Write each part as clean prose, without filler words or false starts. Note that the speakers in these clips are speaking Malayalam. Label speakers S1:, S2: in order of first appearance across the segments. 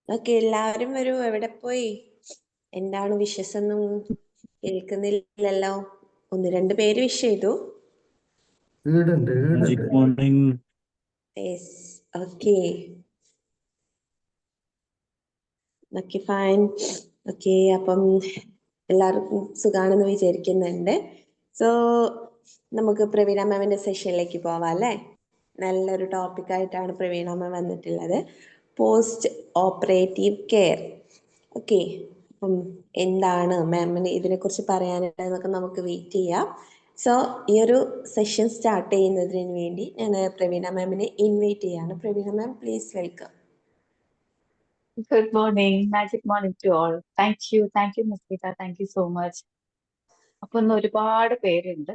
S1: ഓക്കെ, എല്ലാവരും വരൂ. എവിടെ പോയി? എന്താണ് വിഷസൊന്നും കേൾക്കുന്നില്ലല്ലോ. 1-2 പേര് വിഷ് ചെയ്തു.
S2: Good morning.
S1: Okay okay, fine. Okay, അപ്പം എല്ലാവർക്കും സുഖാണെന്ന് വിചാരിക്കുന്നുണ്ട്. സോ നമുക്ക് പ്രവീണ മാമിന്റെ സെഷനിലേക്ക് പോവാം അല്ലേ? നല്ലൊരു ടോപ്പിക്കായിട്ടാണ് പ്രവീണ മാം വന്നിട്ടുള്ളത്, പോസ്റ്റ് ഓപ്പറേറ്റീവ് കെയർ. ഓക്കെ, അപ്പം എന്താണ് മാമിന് ഇതിനെക്കുറിച്ച് പറയാനുള്ളതെന്നൊക്കെ നമുക്ക് വെയിറ്റ് ചെയ്യാം. സോ ഈ ഒരു സെഷൻ സ്റ്റാർട്ട് ചെയ്യുന്നതിന് വേണ്ടി ഞാൻ പ്രവീണ മാമിനെ ഇൻവൈറ്റ് ചെയ്യാണ്. Praveena ma'am, please welcome.
S3: Good morning, magic morning to all. Thank you, Miss Gita. Thank you so much. അപ്പൊ ഇന്ന് ഒരുപാട് പേരുണ്ട്.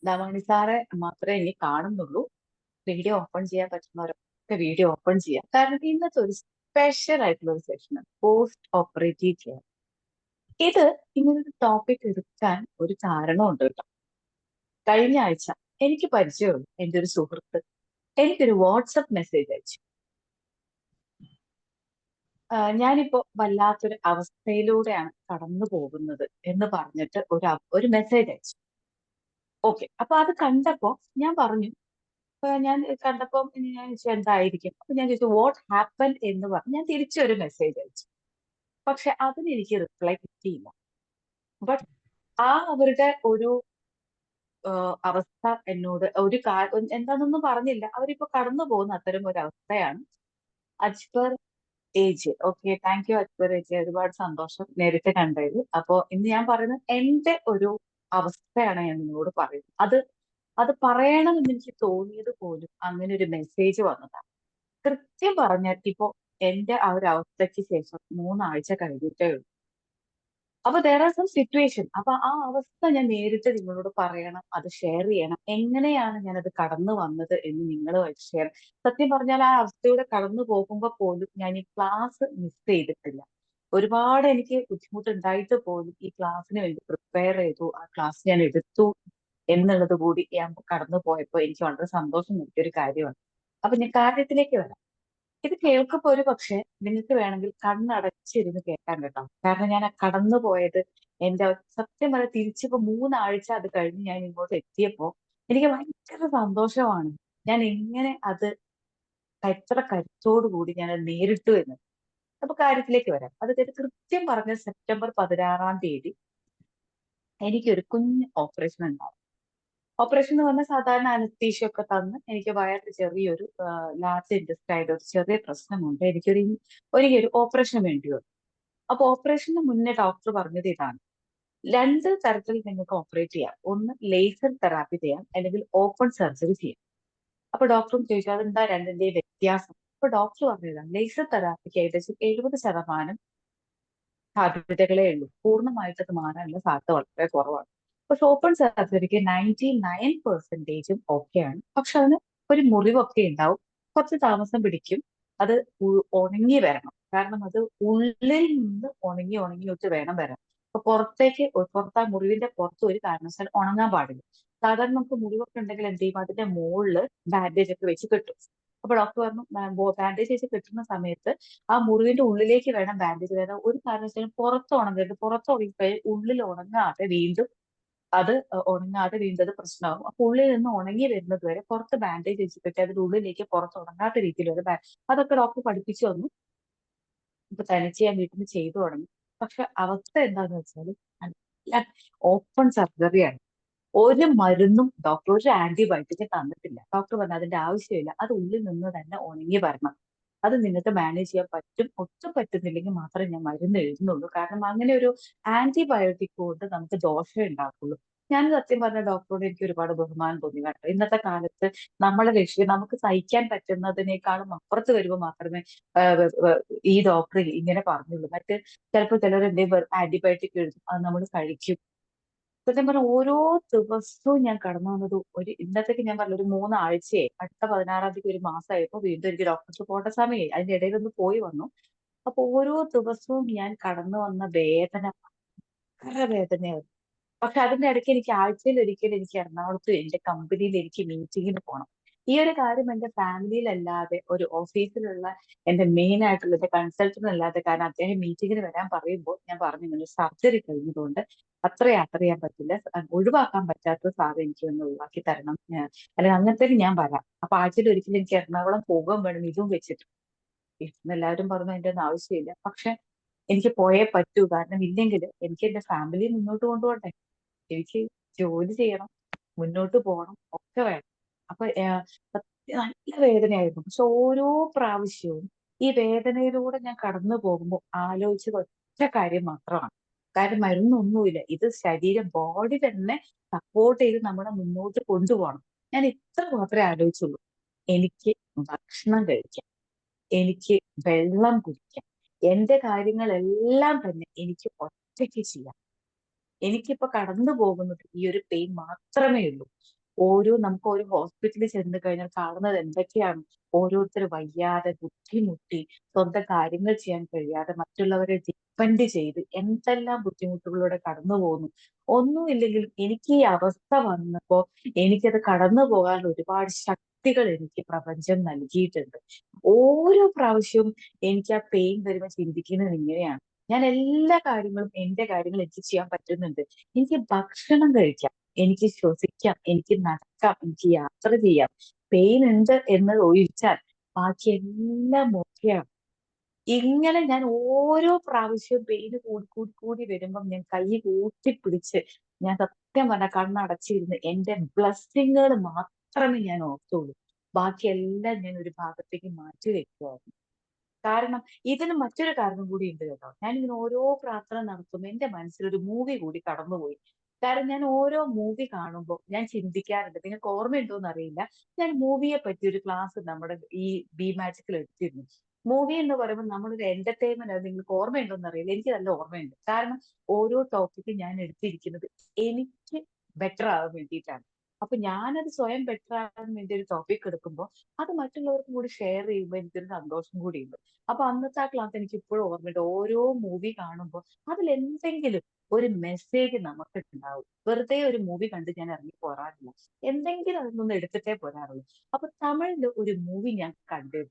S3: ദാമണി സാറെ മാത്രമേ ഇനി കാണുന്നുള്ളൂ. വീഡിയോ ഓപ്പൺ ചെയ്യാൻ പറ്റുന്നവരൊക്കെ വീഡിയോ ഓപ്പൺ ചെയ്യാം. കാരണം ഇന്നത്തെ ഒരു സ്പെഷ്യൽ ആയിട്ടുള്ള ഒരു സെഷനാണ് പോസ്റ്റ് ഓപ്പറേറ്റീവ് കെയർ. ഇത് ഇങ്ങനൊരു ടോപ്പിക് എടുക്കാൻ ഒരു കാരണമുണ്ട് കേട്ടോ. കഴിഞ്ഞ ആഴ്ച എനിക്ക് പരിചയമുള്ളൂ എൻ്റെ ഒരു സുഹൃത്ത് എനിക്കൊരു വാട്സപ്പ് മെസ്സേജ് അയച്ചു. ഞാനിപ്പോ വല്ലാത്തൊരു അവസ്ഥയിലൂടെയാണ് കടന്നു പോകുന്നത് എന്ന് പറഞ്ഞിട്ട് ഒരു മെസ്സേജ് അയച്ചു. ഓക്കെ, അപ്പൊ അത് കണ്ടപ്പോ ഞാൻ പറഞ്ഞു, ഞാൻ കണ്ടപ്പോ ഞാൻ ചോദിച്ചു എന്തായിരിക്കും. അപ്പൊ ഞാൻ ചോദിച്ചു വാട്ട് ഹാപ്പൻ എന്ന് പറഞ്ഞു. ഞാൻ തിരിച്ചൊരു മെസ്സേജ് അയച്ചു. പക്ഷെ അതിന് എനിക്ക് റിപ്ലൈ കിട്ടിയില്ല. ബട്ട് അവരുടെ ഒരു അവസ്ഥ എന്നോട് എന്താണെന്നൊന്നും പറഞ്ഞില്ല. അവരിപ്പോ കടന്നു പോകുന്ന അത്തരം ഒരു അവസ്ഥയാണ്. അജ്പർ ഏജ്. ഓക്കെ, താങ്ക് യു അജ്പർ ഏജ്. ഒരുപാട് സന്തോഷം നേരിട്ട് കണ്ടതിൽ. അപ്പോ ഇന്ന് ഞാൻ പറയുന്നത് എന്റെ ഒരു അവസ്ഥയാണ് ഞാൻ നിങ്ങളോട് പറയുന്നത്. അത് പറയണമെന്ന് എനിക്ക് തോന്നിയത് പോലും അങ്ങനെ ഒരു മെസ്സേജ് വന്നതാണ്. കൃത്യം പറഞ്ഞാൽ ഇപ്പോ എന്റെ ആ ഒരു അവസ്ഥയ്ക്ക് ശേഷം 3 ആഴ്ച കഴിഞ്ഞിട്ടേ ഉള്ളൂ. അപ്പൊ there are some സിറ്റുവേഷൻ. അപ്പൊ ആ അവസ്ഥ ഞാൻ നേരിട്ട് നിങ്ങളോട് പറയണം, അത് ഷെയർ ചെയ്യണം. എങ്ങനെയാണ് ഞാനത് കടന്നു വന്നത് എന്ന് നിങ്ങളുമായിട്ട് ഷെയർ. സത്യം പറഞ്ഞാൽ ആ അവസ്ഥയുടെ കടന്നു പോകുമ്പോൾ പോലും ഞാൻ ഈ ക്ലാസ് മിസ് ചെയ്തിട്ടില്ല. ഒരുപാട് എനിക്ക് ബുദ്ധിമുട്ടുണ്ടായിട്ട് പോലും ഈ ക്ലാസ്സിന് വേണ്ടി പ്രിപ്പയർ ചെയ്തു, ആ ക്ലാസ് ഞാൻ എടുത്തു എന്നുള്ളത് കൂടി ഞാൻ കടന്നു പോയപ്പോൾ എനിക്ക് വളരെ സന്തോഷം നൽകിയ ഒരു കാര്യമാണ്. അപ്പൊ ഞാൻ കാര്യത്തിലേക്ക് വരാം. ഇത് കേൾക്കുമ്പോ ഒരു പക്ഷെ നിങ്ങൾക്ക് വേണമെങ്കിൽ കണ്ണടച്ചിരുന്ന് കേൾക്കാൻ കേട്ടോ. കാരണം ഞാൻ കടന്നു പോയത് എന്റെ സത്യം പറയാൻ തിരിച്ചിപ്പോ 3 ആഴ്ച അത് കഴിഞ്ഞ് ഞാൻ ഇങ്ങോട്ട് എത്തിയപ്പോ എനിക്ക് ഭയങ്കര സന്തോഷമാണ്. ഞാൻ എങ്ങനെ അത് എത്ര കരുത്തോടു കൂടി ഞാൻ അത് നേരിട്ടു എന്ന്. അപ്പൊ കാര്യത്തിലേക്ക് വരാം. അത് കൃത്യം പറഞ്ഞ സെപ്റ്റംബർ 16-ാം തീയതി എനിക്കൊരു കുഞ്ഞ് ഓപ്പറേഷൻ ഉണ്ടാവും. ഓപ്പറേഷൻ എന്ന് പറഞ്ഞാൽ സാധാരണ അനസ്തീഷ്യ ഒക്കെ തന്ന് എനിക്ക് വയറിൽ ചെറിയൊരു ലാർജ് ഇൻറ്റസ്റ്റൈനിൽ ഒരു ചെറിയ പ്രശ്നമുണ്ട്. ഒരു ഓപ്പറേഷൻ വേണ്ടി വരും. അപ്പൊ ഓപ്പറേഷന് മുന്നേ ഡോക്ടർ പറഞ്ഞത് ഇതാണ്: 2 തരത്തിൽ നിങ്ങൾക്ക് ഓപ്പറേറ്റ് ചെയ്യാം. ഒന്ന് ലേസർ തെറാപ്പി ചെയ്യാം, അല്ലെങ്കിൽ ഓപ്പൺ സർജറി ചെയ്യാം. അപ്പൊ ഡോക്ടറും ചോദിച്ചു അതെന്താ രണ്ടിന്റെയും വ്യത്യാസം. അപ്പൊ ഡോക്ടർ പറഞ്ഞതാണ് ലേസർ തെറാപ്പിക്ക് ഏകദേശം 70% സാധ്യതകളേ ഉള്ളൂ. പൂർണ്ണമായിട്ട് അത് മാറാനുള്ള സാധ്യത വളരെ കുറവാണ്. പക്ഷെ ഓപ്പൺ സർജറിക്ക് 99% ഓക്കെയാണ്. പക്ഷെ അതിന് ഒരു മുറിവൊക്കെ ഉണ്ടാവും, കുറച്ച് താമസം പിടിക്കും. അത് ഉണങ്ങി വരണം. കാരണം അത് ഉള്ളിൽ നിന്ന് ഉണങ്ങിയിട്ട് വേണം വരാൻ. അപ്പൊ പുറത്ത് ആ മുറിവിന്റെ പുറത്ത് ഒരു കാരണവശാലും ഉണങ്ങാൻ പാടില്ല. സാധാരണ നമുക്ക് മുറിവൊക്കെ ഉണ്ടെങ്കിൽ എന്ത് ചെയ്യും, അതിന്റെ മുകളിൽ ബാൻഡേജ് ഒക്കെ വെച്ച് കെട്ടും. അപ്പൊ ഡോക്ടർ പറഞ്ഞു ബാൻഡേജ് വെച്ച് കെട്ടുന്ന സമയത്ത് ആ മുറിവിന്റെ ഉള്ളിലേക്ക് വേണം ബാൻഡേജ്. വേണം ഒരു കാരണവശാലും പുറത്ത് ഉണങ്ങരുത്. പുറത്ത് ഉണങ്ങിക്കഴിഞ്ഞാൽ ഉള്ളിൽ ഉണങ്ങാതെ വീണ്ടും അത് പ്രശ്നമാകും. അപ്പൊ ഉള്ളിൽ നിന്ന് ഉണങ്ങി വരുന്നത് വരെ പുറത്ത് ബാൻഡേജ് വെച്ചിട്ട് അതിന്റെ ഉള്ളിലേക്ക് പുറത്ത് ഉണങ്ങാത്ത രീതിയിൽ അതൊക്കെ ഡോക്ടർ പഠിപ്പിച്ചു തന്നു. ഇപ്പൊ തനിച്ച് ഞാൻ വീട്ടിൽ നിന്ന് ചെയ്തു തുടങ്ങി. പക്ഷെ അവസ്ഥ എന്താന്ന് വെച്ചാൽ നല്ല ഓപ്പൺ സർജറിയാണ്. ഒരു മരുന്നും ഡോക്ടർ ഒരു ആന്റിബയോട്ടിക് തന്നിട്ടില്ല. ഡോക്ടർ പറഞ്ഞു അതിന്റെ ആവശ്യമില്ല, അത് ഉള്ളിൽ നിന്ന് തന്നെ ഉണങ്ങി വരണം, അത് നിങ്ങൾക്ക് മാനേജ് ചെയ്യാൻ പറ്റും, ഒട്ടും പറ്റുന്നില്ലെങ്കിൽ മാത്രമേ ഞാൻ മരുന്ന് എഴുതുന്നുള്ളൂ. കാരണം അങ്ങനെ ഒരു ആന്റിബയോട്ടിക് കൊണ്ട് നമുക്ക് ദോഷം ഉണ്ടാക്കുള്ളൂ. ഞാൻ സത്യം പറഞ്ഞ ഡോക്ടറോട് എനിക്ക് ഒരുപാട് ബഹുമാനം തോന്നി കേട്ടോ. ഇന്നത്തെ കാലത്ത് നമുക്ക് സഹിക്കാൻ പറ്റുന്നതിനേക്കാളും അപ്പുറത്ത് വരുമ്പോൾ മാത്രമേ ഈ ഡോക്ടർ ഇങ്ങനെ പറഞ്ഞുള്ളൂ. ചിലപ്പോൾ ചിലർ എന്തെങ്കിലും ആന്റിബയോട്ടിക് എഴുതും, അത് നമ്മൾ കഴിക്കും. സത്യം പറഞ്ഞ ഓരോ ദിവസവും ഞാൻ കടന്നു വന്നത് ഇന്നത്തേക്ക് ഞാൻ പറഞ്ഞ ഒരു 3 ആഴ്ചയായി. അടുത്ത 16-ാം തീയതി ഒരു മാസമായപ്പോ വീണ്ടും എനിക്ക് ഡോക്ടർക്ക് പോകേണ്ട സമയമായി. അതിന്റെ ഇടയിൽ ഒന്ന് പോയി വന്നു. അപ്പൊ ഓരോ ദിവസവും ഞാൻ കടന്നു വന്ന വേദന ഭയങ്കര വേദനയായിരുന്നു. പക്ഷെ അതിന്റെ ഇടയ്ക്ക് എനിക്ക് ആഴ്ചയിൽ ഒരിക്കൽ എനിക്ക് എറണാകുളത്ത് എന്റെ കമ്പനിയിൽ എനിക്ക് മീറ്റിങ്ങിന് പോകണം. ഈ ഒരു കാര്യം എന്റെ ഫാമിലിയിലല്ലാതെ ഒരു ഓഫീസിലുള്ള എന്റെ മെയിൻ ആയിട്ടുള്ള എന്റെ കൺസൾട്ടന്റ് അല്ലാതെ, കാരണം അദ്ദേഹം മീറ്റിങ്ങിന് വരാൻ പറയുമ്പോൾ ഞാൻ പറഞ്ഞു ഇങ്ങനെ സർജറി കഴിഞ്ഞതുകൊണ്ട് അത്ര യാത്ര ചെയ്യാൻ പറ്റില്ല, ഒഴിവാക്കാൻ പറ്റാത്ത സാറ് എനിക്ക് ഒന്ന് ഒഴിവാക്കി തരണം, അല്ലെങ്കിൽ അങ്ങനത്തേക്ക് ഞാൻ വരാം. അപ്പൊ ആഴ്ചയിൽ ഒരിക്കലും എനിക്ക് എറണാകുളം പോകാൻ വേണം ഇതും വെച്ചിട്ട്. എല്ലാവരും പറഞ്ഞു അതിന്റെ ഒന്നും ആവശ്യമില്ല, പക്ഷെ എനിക്ക് പോയേ പറ്റൂ, കാരണം ഇല്ലെങ്കിൽ എനിക്ക് എന്റെ ഫാമിലി മുന്നോട്ട് കൊണ്ടുപോകണ്ടേ, എനിക്ക് ജോലി ചെയ്യണം, മുന്നോട്ട് പോകണം, ഒക്കെ വേണം. അപ്പൊ നല്ല വേദനയായിരുന്നു. പക്ഷെ ഓരോ പ്രാവശ്യവും ഈ വേദനയിലൂടെ ഞാൻ കടന്നു പോകുമ്പോൾ ആലോചിച്ചത് ഒറ്റ കാര്യം മാത്രമാണ്. കാരണം മരുന്നൊന്നുമില്ല, ഇത് ശരീരം ബോഡി തന്നെ സപ്പോർട്ട് ചെയ്ത് നമ്മളെ മുന്നോട്ട് കൊണ്ടുപോകണം. ഞാൻ ഇത്ര മാത്രമേ ആലോചിച്ചുള്ളൂ. എനിക്ക് ഭക്ഷണം കഴിക്കാം, എനിക്ക് വെള്ളം കുടിക്കാം, എന്റെ കാര്യങ്ങളെല്ലാം തന്നെ എനിക്ക് ഒറ്റയ്ക്ക് ചെയ്യാം. എനിക്കിപ്പോ കടന്നു പോകുന്നത് ഈ ഒരു പെയിൻ മാത്രമേ ഉള്ളൂ. നമുക്ക് ഒരു ഹോസ്പിറ്റലിൽ ചെന്ന് കഴിഞ്ഞാൽ കാണുന്നത് എന്തൊക്കെയാണ്? ഓരോരുത്തർ വയ്യാതെ ബുദ്ധിമുട്ടി സ്വന്തം കാര്യങ്ങൾ ചെയ്യാൻ കഴിയാതെ മറ്റുള്ളവരെ ഡിപ്പെൻഡ് ചെയ്ത് എന്തെല്ലാം ബുദ്ധിമുട്ടുകളിലൂടെ കടന്നു പോകുന്നു. ഒന്നുമില്ലെങ്കിലും എനിക്ക് ഈ അവസ്ഥ വന്നപ്പോ എനിക്കത് കടന്നു പോകാൻ ഒരുപാട് ശക്തികൾ എനിക്ക് പ്രപഞ്ചം നൽകിയിട്ടുണ്ട്. ഓരോ പ്രാവശ്യവും എനിക്ക് ആ പെയിൻ വരുമ്പോൾ ചിന്തിക്കുന്നത് ഇങ്ങനെയാണ്: ഞാൻ എല്ലാ കാര്യങ്ങളും എന്റെ കാര്യങ്ങൾ എനിക്ക് ചെയ്യാൻ പറ്റുന്നുണ്ട്. എനിക്ക് ഭക്ഷണം കഴിക്കാം, എനിക്ക് ശ്വസിക്കാം, എനിക്ക് നടക്കാം, എനിക്ക് യാത്ര ചെയ്യാം. പെയിൻ ഉണ്ട് എന്ന് ഒഴിച്ചാൽ ബാക്കി എല്ലാം ഓക്കെയാണ്. ഇങ്ങനെ ഞാൻ ഓരോ പ്രാവശ്യവും പെയിന് കൂടി കൂടി കൂടി വരുമ്പം ഞാൻ കൈ കൂട്ടിപ്പിടിച്ച് ഞാൻ സത്യം പറഞ്ഞ കണ്ണടച്ചിരുന്ന് എന്റെ ബ്ലെസ്സിങ്ങുകൾ മാത്രമേ ഞാൻ ഓർത്തുള്ളൂ. ബാക്കിയെല്ലാം ഞാൻ ഒരു ഭാഗത്തേക്ക് മാറ്റി വെക്കുവായിരുന്നു. കാരണം ഇതിന് മറ്റൊരു കാരണം കൂടി ഉണ്ട് കേട്ടോ. ഞാനിങ്ങനെ ഓരോ പ്രാർത്ഥന നടത്തുമ്പോൾ എന്റെ മനസ്സിലൊരു മൂവി കൂടി കടന്നുപോയി. കാരണം ഞാൻ ഓരോ മൂവി കാണുമ്പോൾ ഞാൻ ചിന്തിക്കാറുണ്ട്, നിങ്ങൾക്ക് ഓർമ്മയുണ്ടോന്ന് അറിയില്ല, ഞാൻ മൂവിയെ പറ്റി ഒരു ക്ലാസ് നമ്മുടെ ഈ ബി മാജിക്കിൽ എടുത്തിരുന്നു. മൂവി എന്ന് പറയുമ്പോൾ നമ്മളൊരു എന്റർടൈൻമെന്റ് ആണ്. നിങ്ങൾക്ക് ഓർമ്മയുണ്ടോന്ന് അറിയില്ല, എനിക്ക് നല്ല ഓർമ്മയുണ്ട്. കാരണം ഓരോ ടോപ്പിക്കും ഞാൻ എടുത്തിരിക്കുന്നത് എനിക്ക് ബെറ്റർ ആവാൻ വേണ്ടിയിട്ടാണ്. അപ്പൊ ഞാനത് സ്വയം ബെറ്റർ ആവാൻ വേണ്ടി ഒരു ടോപ്പിക് എടുക്കുമ്പോൾ അത് മറ്റുള്ളവർക്കും കൂടി ഷെയർ ചെയ്യുമ്പോൾ എനിക്കൊരു സന്തോഷം കൂടിയുണ്ട്. അപ്പൊ അന്നത്തെ ആ ക്ലാസ് എനിക്ക് ഇപ്പോഴും ഓർമ്മയുണ്ട്. ഓരോ മൂവി കാണുമ്പോൾ അതിൽ എന്തെങ്കിലും ഒരു മെസ്സേജ് നമുക്ക് ഉണ്ടാവും. വെറുതെ ഒരു മൂവി കണ്ട് ഞാൻ ഇറങ്ങി പോരാറില്ല, എന്തെങ്കിലും അതിൽ എടുത്തിട്ടേ പോരാറുള്ളൂ. അപ്പൊ തമിഴില് ഒരു മൂവി ഞാൻ കണ്ടു.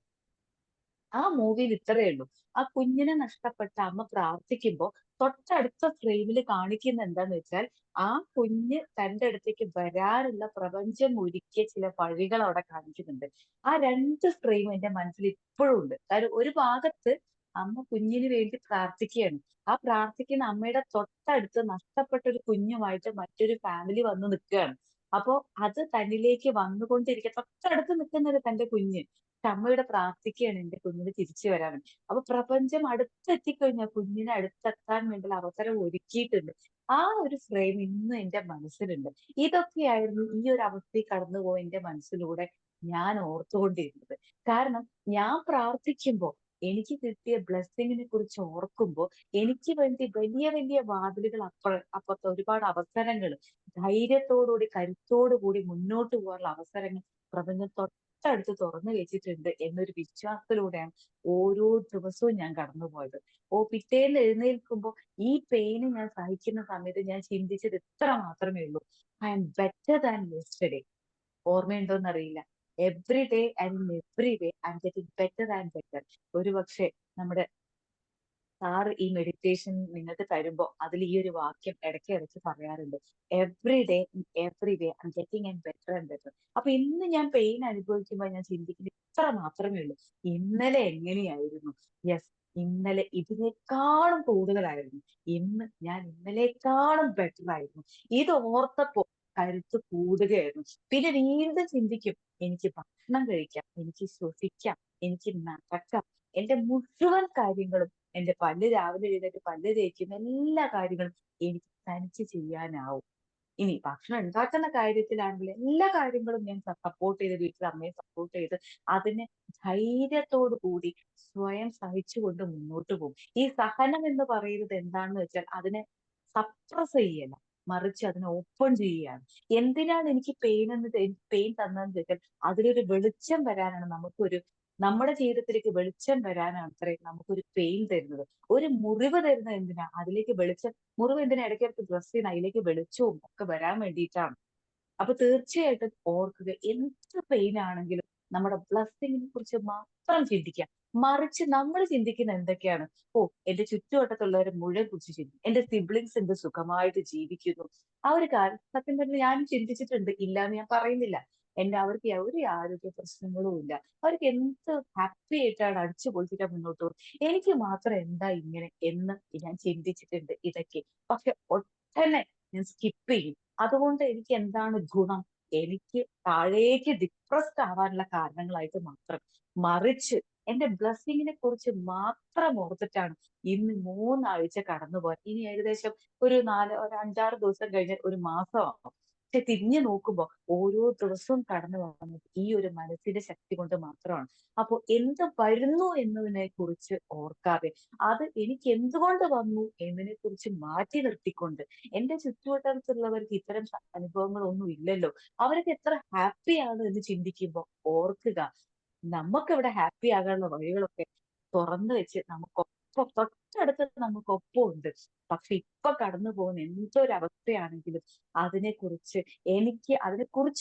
S3: ആ മൂവിയിൽ ഇത്രയേ ഉള്ളൂ: ആ കുഞ്ഞിനെ നഷ്ടപ്പെട്ട അമ്മ പ്രാർത്ഥിക്കുമ്പോൾ തൊട്ടടുത്ത ഫ്രെയിമിൽ കാണിക്കുന്ന എന്താന്ന് വെച്ചാൽ ആ കുഞ്ഞ് തന്റെ അടുത്തേക്ക് വരാനുള്ള പ്രപഞ്ചം ഒരുക്കിയ ചില വഴികൾ അവിടെ കാണിക്കുന്നുണ്ട്. ആ രണ്ട് ഫ്രെയിം എന്റെ മനസ്സിൽ ഇപ്പോഴും ഉണ്ട്. കാര്യം ഒരു ഭാഗത്ത് അമ്മ കുഞ്ഞിന് വേണ്ടി പ്രാർത്ഥിക്കുകയാണ്, ആ പ്രാർത്ഥിക്കുന്ന അമ്മയുടെ തൊട്ടടുത്ത് നഷ്ടപ്പെട്ട ഒരു കുഞ്ഞുമായിട്ട് മറ്റൊരു ഫാമിലി വന്ന് നിൽക്കുകയാണ്. അപ്പോ അത് തന്നിലേക്ക് വന്നുകൊണ്ടിരിക്കുക, തൊട്ടടുത്ത് നിൽക്കുന്നത് തന്റെ കുഞ്ഞ്. പക്ഷെ അമ്മയുടെ പ്രാർത്ഥിക്കുകയാണ് എന്റെ കുഞ്ഞിന് തിരിച്ചു വരാൻ. അപ്പൊ പ്രപഞ്ചം അടുത്തെത്തിക്കഴിഞ്ഞാൽ കുഞ്ഞിനെ അടുത്തെത്താൻ വേണ്ടിയുള്ള അവസരം ഒരുക്കിയിട്ടുണ്ട്. ആ ഒരു ഫ്രെയിം ഇന്ന് എന്റെ മനസ്സിലുണ്ട്. ഇതൊക്കെയായിരുന്നു ഈ ഒരു അവസ്ഥയിൽ കടന്നുപോയ എന്റെ മനസ്സിലൂടെ ഞാൻ ഓർത്തുകൊണ്ടിരുന്നത്. കാരണം ഞാൻ പ്രാർത്ഥിക്കുമ്പോൾ എനിക്ക് കിട്ടിയ ബ്ലെസ്സിങ്ങിനെ കുറിച്ച് ഓർക്കുമ്പോൾ എനിക്ക് വേണ്ടി വലിയ വലിയ വാതിലുകൾ അപ്പുറത്തെ ഒരുപാട് അവസരങ്ങൾ, ധൈര്യത്തോടുകൂടി കരുത്തോടു കൂടി മുന്നോട്ട് പോകാനുള്ള അവസരങ്ങൾ പ്രപഞ്ചം തൊട്ടടുത്ത് തുറന്നു വെച്ചിട്ടുണ്ട് എന്നൊരു വിശ്വാസത്തിലൂടെയാണ് ഓരോ ദിവസവും ഞാൻ കടന്നുപോയത്. പിറ്റേന്ന് എഴുന്നേൽക്കുമ്പോൾ ഈ പെയിന് ഞാൻ സഹിക്കുന്ന സമയത്ത് ഞാൻ ചിന്തിച്ചത് ഇത്ര മാത്രമേ ഉള്ളൂ: I am better than yesterday. ഓർമ്മയുണ്ടോന്ന് അറിയില്ല. Every day and in every way I am getting better and better. ഒരു പക്ഷേ നമ്മുടെ സാർ ഈ മെഡിറ്റേഷൻ നിങ്ങൾക്ക് തരുമ്പോൾ അതിൽ ഈ ഒരു വാക്യം ഇടയ്ക്ക് ഇടയ്ക്ക് പറയാറുണ്ട്: every day every day I am getting and better and better. അപ്പൊ ഇന്ന് ഞാൻ പെയിൻ അനുഭവിക്കുമ്പോൾ ഞാൻ ചിന്തിക്കുന്നത് ഇത്ര മാത്രമേ ഉള്ളൂ: ഇന്നലെ എങ്ങനെയായിരുന്നു? യെസ്, ഇന്നലെ ഇതിനേക്കാളും കൂടുതലായിരുന്നു. ഇന്ന് ഞാൻ ഇന്നലേക്കാളും ബെറ്റർ ആയിരുന്നു. ഇത് ഓർത്തപ്പോ കരുത്ത് കൂടുകയായിരുന്നു. പിന്നെ വീണ്ടും ചിന്തിക്കും: എനിക്ക് ഭക്ഷണം കഴിക്കാം, എനിക്ക് ശ്വസിക്കാം, എനിക്ക് നടക്കാം, എന്റെ മുഴുവൻ കാര്യങ്ങളും, എന്റെ പല്ല് രാവിലെ എഴുന്നേറ്റ് പല്ല് തേക്കുന്ന എല്ലാ കാര്യങ്ങളും എനിക്ക് തനിച്ച് ചെയ്യാനാവും. ഇനി ഭക്ഷണം ഉണ്ടാക്കുന്ന കാര്യത്തിലാണെങ്കിൽ എല്ലാ കാര്യങ്ങളും ഞാൻ സപ്പോർട്ട് ചെയ്ത്, വീട്ടിൽ അമ്മയെ സപ്പോർട്ട് ചെയ്ത് അതിനെ ധൈര്യത്തോടു കൂടി സ്വയം സഹിച്ചുകൊണ്ട് മുന്നോട്ട് പോകും. ഈ സഹനം എന്ന് പറയുന്നത് എന്താണെന്ന് വെച്ചാൽ അതിനെ സപ്രസ് ചെയ്യല്ല, മറിച്ച് അതിനെ ഓപ്പൺ ചെയ്യുകയാണ്. എന്തിനാണ് എനിക്ക് പെയിൻ തന്നതെന്ന് വെച്ചാൽ അതിലൊരു വെളിച്ചം വരാനാണ്. നമുക്കൊരു നമ്മുടെ ജീവിതത്തിലേക്ക് വെളിച്ചം വരാനാണ് അത്രേ നമുക്കൊരു പെയിൻ തരുന്നത്. ഒരു മുറിവ് തരുന്നത് എന്തിനാ? അതിലേക്ക് വെളിച്ചം, മുറിവ് എന്തിനാ? ഇടയ്ക്കിടയ്ക്ക് ഡ്രസ് ചെയ്യുന്ന അതിലേക്ക് വെളിച്ചവും ഒക്കെ വരാൻ വേണ്ടിയിട്ടാണ്. അപ്പൊ തീർച്ചയായിട്ടും ഓർക്കുക, എന്ത് പെയിൻ ആണെങ്കിലും നമ്മുടെ ബ്ലെസ്സിങ്ങിനെ കുറിച്ച് മാത്രം ചിന്തിക്കുക. മറിച്ച് നമ്മൾ ചിന്തിക്കുന്ന എന്തൊക്കെയാണ്? ഓ, എന്റെ ചുറ്റുവട്ടത്തുള്ളവരെ മുഴുവൻ കുറിച്ച് ചിന്തിക്കും, എന്റെ സിബ്ലിങ്സ് എന്ത് സുഖമായിട്ട് ജീവിക്കുന്നു. ആ ഒരു കാര്യം സത്യം പറഞ്ഞാൽ ഞാനും ചിന്തിച്ചിട്ടുണ്ട്, ഇല്ല എന്ന് ഞാൻ പറയുന്നില്ല. അവർക്ക് ഒരു ആരോഗ്യ പ്രശ്നങ്ങളും ഇല്ല. അവർക്ക് എന്ത് ഹാപ്പി ആയിട്ടാണ് അടിച്ചു പൊളിച്ചിട്ട് മുന്നോട്ട് പോകും. എനിക്ക് മാത്രം എന്താ ഇങ്ങനെ എന്ന് ഞാൻ ചിന്തിച്ചിട്ടുണ്ട് ഇതൊക്കെ. പക്ഷെ ഒട്ടനെ ഞാൻ സ്കിപ്പ് ചെയ്യും. അതുകൊണ്ട് എനിക്ക് എന്താണ് ഗുണം? എനിക്ക് താഴേക്ക് ഡിപ്രസ്ഡ് ആവാനുള്ള കാരണങ്ങളായിട്ട് മാത്രം. മറിച്ച് എന്റെ ബ്ലെസ്സിങ്ങിനെ കുറിച്ച് മാത്രം ഓർത്തിട്ടാണ് ഇന്ന് 3 ആഴ്ച കടന്നുപോയത്. ഇനി ഏകദേശം ഒരു 5-6 ദിവസം കഴിഞ്ഞാൽ ഒരു മാസമാകും. പക്ഷെ തിരിഞ്ഞു നോക്കുമ്പോ ഓരോ ദിവസവും കടന്നു പോകുന്നത് ഈ ഒരു മനസ്സിന്റെ ശക്തി കൊണ്ട് മാത്രമാണ്. അപ്പൊ എന്ത് വരുന്നു എന്നതിനെ കുറിച്ച് ഓർക്കാതെ, അത് എനിക്ക് എന്തുകൊണ്ട് വന്നു എന്നതിനെ കുറിച്ച് മാറ്റി നിർത്തിക്കൊണ്ട്, എന്റെ ചുറ്റുവട്ടത്തുള്ളവർക്ക് ഇത്തരം അനുഭവങ്ങളൊന്നും ഇല്ലല്ലോ, അവരൊക്കെ എത്ര ഹാപ്പിയാണ് എന്ന് ചിന്തിക്കുമ്പോ ഓർക്കുക, നമുക്കിവിടെ ഹാപ്പി ആകാനുള്ള വഴികളൊക്കെ തുറന്നു വെച്ച് തൊട്ടടുത്ത് നമുക്കൊപ്പം ഉണ്ട്. പക്ഷെ ഇപ്പൊ കടന്നു പോകുന്ന എന്തൊരവസ്ഥയാണെങ്കിലും അതിനെക്കുറിച്ച്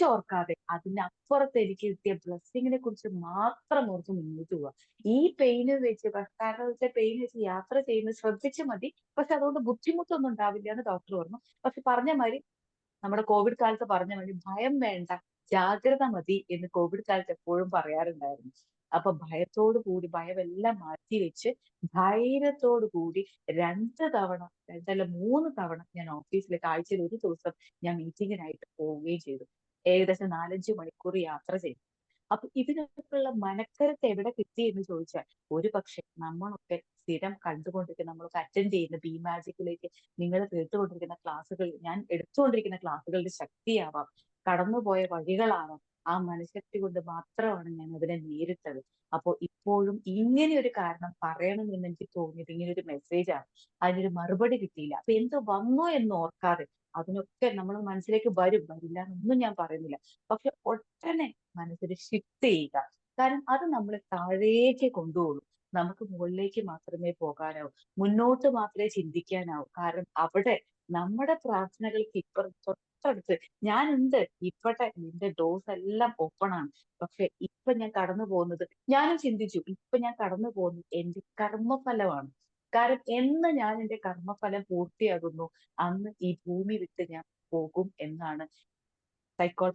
S3: ഓർക്കാതെ അതിനപ്പുറത്ത് എനിക്ക് കിട്ടിയ ബ്ലെസ്സിങ്ങിനെ കുറിച്ച് മാത്രം ഓർത്ത് മുന്നോട്ട് പോവുക. ഈ പെയിന് വെച്ച്, കാരണം വെച്ചാൽ പെയിൻ വെച്ച് യാത്ര ചെയ്യുന്നത് ശ്രദ്ധിച്ച് മതി. പക്ഷെ അതുകൊണ്ട് ബുദ്ധിമുട്ടൊന്നും ഉണ്ടാവില്ല എന്ന് ഡോക്ടർ പറഞ്ഞു. പക്ഷെ പറഞ്ഞ മാതിരി നമ്മുടെ കോവിഡ് കാലത്ത് പറഞ്ഞ മാതിരി ഭയം വേണ്ട, ജാഗ്രത മതി എന്ന് കോവിഡ് കാലത്ത് എപ്പോഴും പറയാറുണ്ടായിരുന്നു. അപ്പൊ ഭയത്തോടു കൂടി, ഭയമെല്ലാം മാറ്റി വെച്ച് ധൈര്യത്തോടു കൂടി 2 തവണ, 2 അല്ല 3 തവണ ഞാൻ ഓഫീസിലേക്ക് ആഴ്ചയിൽ ഒരു ദിവസം ഞാൻ മീറ്റിങ്ങിനായിട്ട് പോവുകയും ചെയ്തു. ഏകദേശം 4-5 മണിക്കൂർ യാത്ര ചെയ്തു. അപ്പൊ ഇതിനൊക്കെയുള്ള മനക്കരുത്ത് എവിടെ കിട്ടി എന്ന് ചോദിച്ചാൽ, ഒരു പക്ഷെ നമ്മളൊക്കെ സ്ഥിരം കണ്ടുകൊണ്ടിരിക്കുന്ന, നമ്മളൊക്കെ അറ്റൻഡ് ചെയ്യുന്ന ബി മാജിക്കിലേക്ക് നിങ്ങൾ കേട്ടുകൊണ്ടിരിക്കുന്ന ക്ലാസ്സുകൾ, ഞാൻ എടുത്തുകൊണ്ടിരിക്കുന്ന ക്ലാസ്സുകളുടെ ശക്തിയാവാം, കടന്നുപോയ വഴികളാവാം. ആ മനഃശക്തി കൊണ്ട് മാത്രമാണ് ഞാൻ അതിനെ നേരിട്ടത്. അപ്പോ ഇപ്പോഴും ഇങ്ങനെ ഒരു കാരണം പറയണമെന്ന് എനിക്ക് തോന്നിയത് ഇങ്ങനെ ഒരു മെസ്സേജാണ്. അതിനൊരു മറുപടി കിട്ടിയില്ല. അപ്പൊ എന്ത് വന്നു എന്ന് ഓർക്കാതെ, അതിനൊക്കെ നമ്മൾ മനസ്സിലേക്ക് വരും, വരില്ല എന്നൊന്നും ഞാൻ പറയുന്നില്ല. പക്ഷെ ഒട്ടനെ മനസ്സിൽ ഷിഫ്റ്റ് ചെയ്യുക. കാരണം അത് നമ്മളെ താഴേക്ക് കൊണ്ടുപോകും. നമുക്ക് മുകളിലേക്ക് മാത്രമേ പോകാനാവൂ, മുന്നോട്ട് മാത്രമേ ചിന്തിക്കാനാവൂ. കാരണം അവിടെ നമ്മുടെ പ്രാർത്ഥനകൾക്ക് ഇപ്പുറം തൊട്ടടുത്ത് ഞാനുണ്ട്. ഇപ്പട്ടെ നിന്റെ ഡോസ് എല്ലാം ഓപ്പൺ ആണ്. പക്ഷെ ഇപ്പൊ ഞാൻ കടന്നു പോകുന്നത്, ഞാനും ചിന്തിച്ചു, ഇപ്പൊ ഞാൻ കടന്നു പോകുന്നത് എന്റെ കർമ്മഫലമാണ്. കാരണം എന്ന് ഞാൻ എന്റെ കർമ്മഫലം പൂർത്തിയാകുന്നു, അന്ന് ഈ ഭൂമി വിട്ട് ഞാൻ പോകും എന്നാണ്